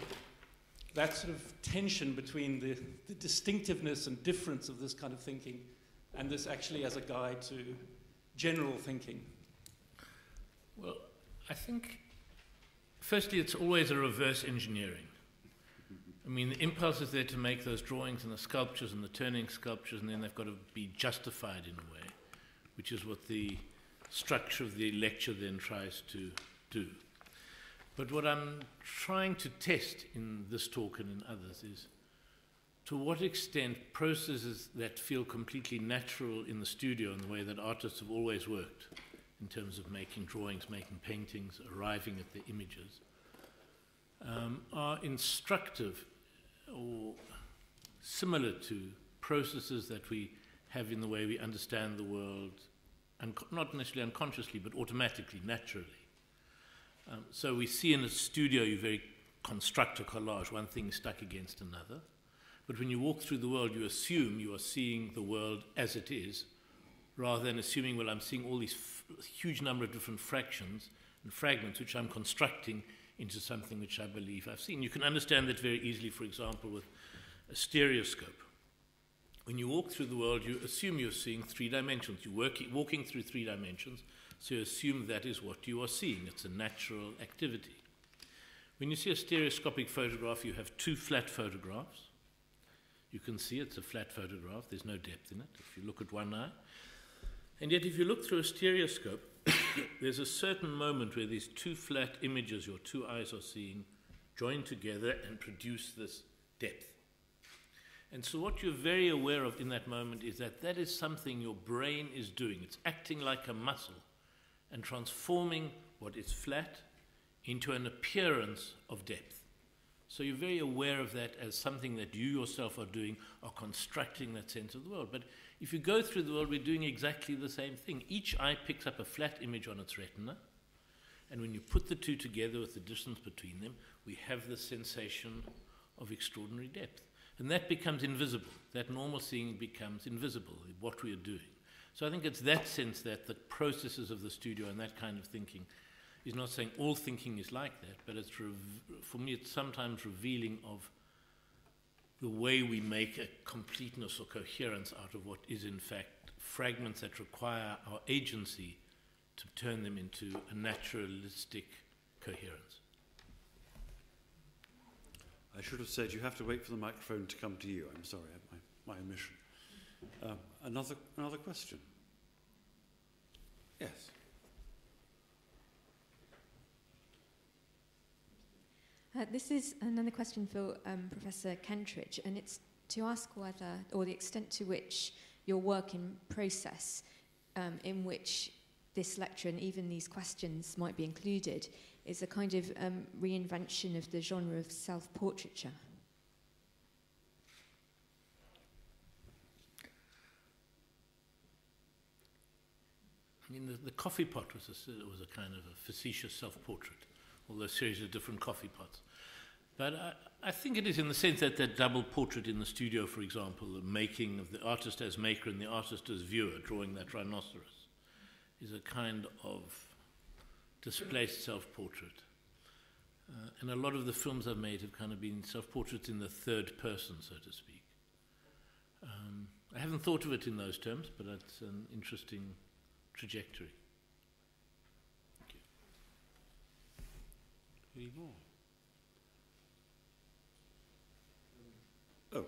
that sort of tension between the distinctiveness and difference of this kind of thinking and this actually as a guide to general thinking? Well, I think, firstly, it's always a reverse engineering. I mean, the impulse is there to make those drawings and the sculptures and the turning sculptures, and then they've got to be justified in a way, which is what the structure of the lecture then tries to do. But what I'm trying to test in this talk and in others is to what extent processes that feel completely natural in the studio in the way that artists have always worked, in terms of making drawings, making paintings, arriving at the images, are instructive or similar to processes that we have in the way we understand the world, and not necessarily unconsciously, but automatically, naturally. So we see in a studio you very construct a collage, one thing stuck against another. But when you walk through the world, you assume you are seeing the world as it is, rather than assuming, well, I'm seeing all these huge number of different fractions and fragments which I'm constructing into something which I believe I've seen. You can understand that very easily, for example, with a stereoscope. When you walk through the world, you assume you're seeing 3 dimensions. You're walking through 3 dimensions, so you assume that is what you are seeing. It's a natural activity. When you see a stereoscopic photograph, you have 2 flat photographs. You can see it's a flat photograph. There's no depth in it if you look at one eye. And yet if you look through a stereoscope, there's a certain moment where these 2 flat images your 2 eyes are seeing join together and produce this depth. And so what you're very aware of in that moment is that that is something your brain is doing. It's acting like a muscle and transforming what is flat into an appearance of depth. So you're very aware of that as something that you yourself are doing, are constructing that sense of the world. But if you go through the world, we're doing exactly the same thing. Each eye picks up a flat image on its retina, and when you put the 2 together with the distance between them, we have the sensation of extraordinary depth. And that becomes invisible. That normal seeing becomes invisible, what we are doing. So I think it's that sense that the processes of the studio and that kind of thinking is not saying all thinking is like that, but it's for me it's sometimes revealing of the way we make a completeness or coherence out of what is in fact fragments that require our agency to turn them into a naturalistic coherence. I should have said you have to wait for the microphone to come to you. I'm sorry, my omission. Another question? Yes. This is another question for Professor Kentridge, and it's to ask whether, or the extent to which your work in process, in which this lecture and even these questions might be included, is a kind of reinvention of the genre of self-portraiture. I mean, the coffee pot was a kind of a facetious self-portrait, although a series of different coffee pots. But I think it is in the sense that that double portrait in the studio, for example, the making of the artist as maker and the artist as viewer, drawing that rhinoceros, is a kind of displaced self-portrait. And a lot of the films I've made have kind of been self-portraits in the third person, so to speak. I haven't thought of it in those terms, but it's an interesting trajectory. Thank you. Any more? Oh,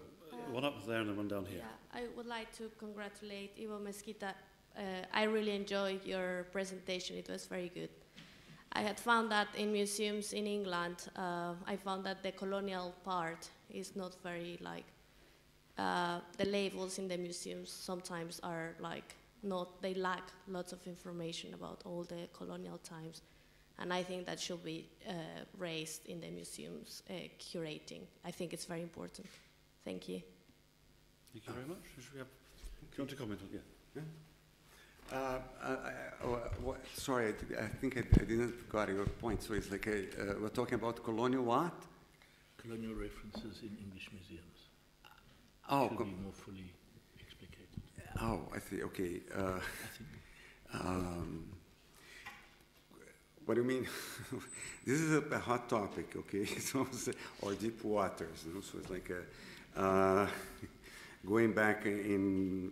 one up there and then one down here. Yeah, I would like to congratulate Ivo Mesquita. I really enjoyed your presentation. It was very good. I had found that in museums in England, I found that the colonial part is not very the labels in the museums sometimes are they lack lots of information about all the colonial times. And I think that should be raised in the museums curating. I think it's very important. Thank you. Thank you very much. Do you want to comment on Sorry, I think I didn't got your point. So it's like we're talking about colonial what? Colonial references in English museums. Oh, should be more fully explicated. Oh, I see. Okay. What do you mean? This is a hot topic, okay? So or deep waters. You know? So it's like going back in.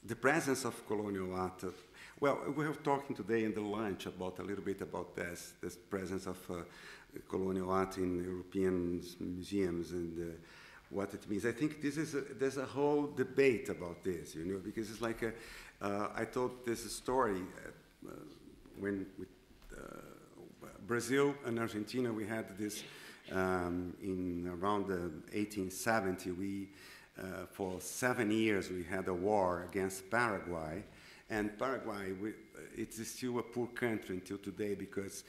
the presence of colonial art. Well, we were talking today in the lunch about a little bit about this presence of colonial art in European museums and what it means. I think there's a whole debate about this, you know, because it's like I told this story when with Brazil and Argentina, we had this in around 1870. For 7 years, we had a war against Paraguay, and Paraguay, it's still a poor country until today because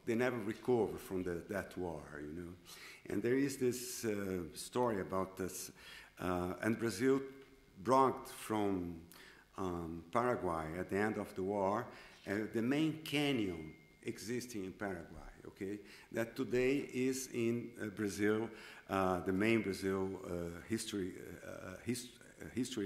they never recovered from that war, you know. And there is this story about this, and Brazil brought from Paraguay at the end of the war the main canyon existing in Paraguay, okay, that today is in Brazil, the main Brazil history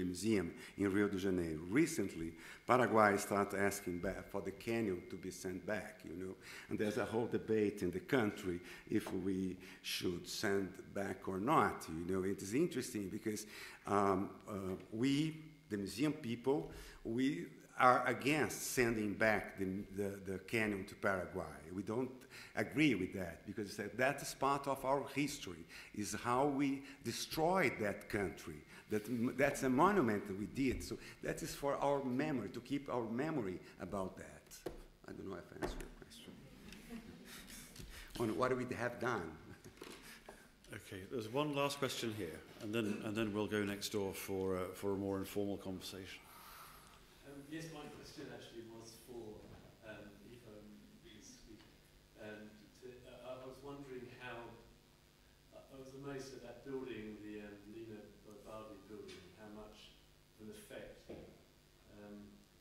museum in Rio de Janeiro. Recently, Paraguay started asking back for the canyon to be sent back, you know, and there's a whole debate in the country if we should send back or not, you know. It is interesting because we, the museum people, we are against sending back the canyon to Paraguay. We don't agree with that because that is part of our history, is how we destroyed that country. That's a monument that we did. So that is for our memory, to keep our memory about that. I don't know if I answered your question. On what we have done. Okay, there's one last question here, and then we'll go next door for a more informal conversation. Yes, my question actually was for Ivo and I was wondering how, I was amazed at that building, the Lina Bardi building, how much of an effect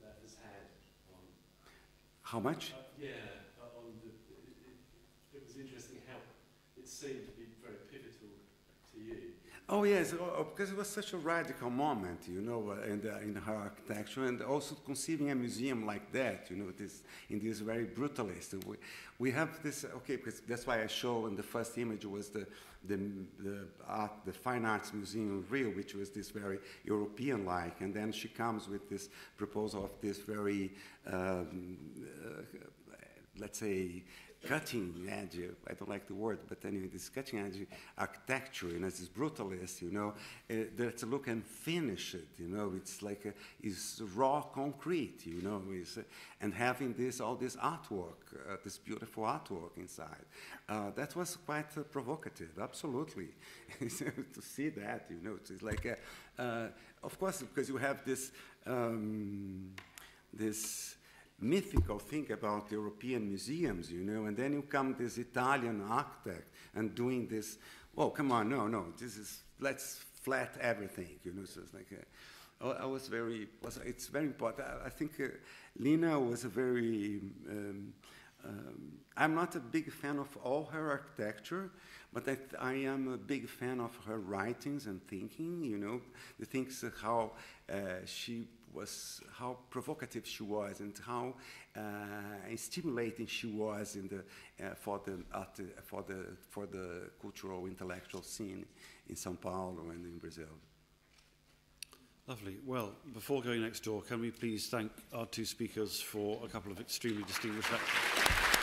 that has had on... How much? On it was interesting how it seemed to be very pivotal to you. Oh yes, because it was such a radical moment, you know, in her architecture, and also conceiving a museum like that, you know, in this very brutalist. We have this, okay, because that's why I show in the first image was the Fine Arts Museum in Rio, which was this very European-like, and then she comes with this proposal of this very, let's say, cutting edge, I don't like the word, but anyway, this cutting edge architecture, and as this brutalist, you know, that's look and finish it, you know, it's like it's raw concrete, you know, and having all this artwork, this beautiful artwork inside. That was quite provocative, absolutely, to see that, you know, it's like, of course, because you have this, this mythical thing about European museums, you know, and then you come this Italian architect and doing this, oh, come on, no, this is, let's flat everything, you know, so it's like, it's very important. I think Lina was a very, I'm not a big fan of all her architecture, but I am a big fan of her writings and thinking, you know, the things how how provocative she was, and how stimulating she was in for the cultural intellectual scene in São Paulo and in Brazil. Lovely. Well, before going next door, can we please thank our two speakers for a couple of extremely distinguished lectures.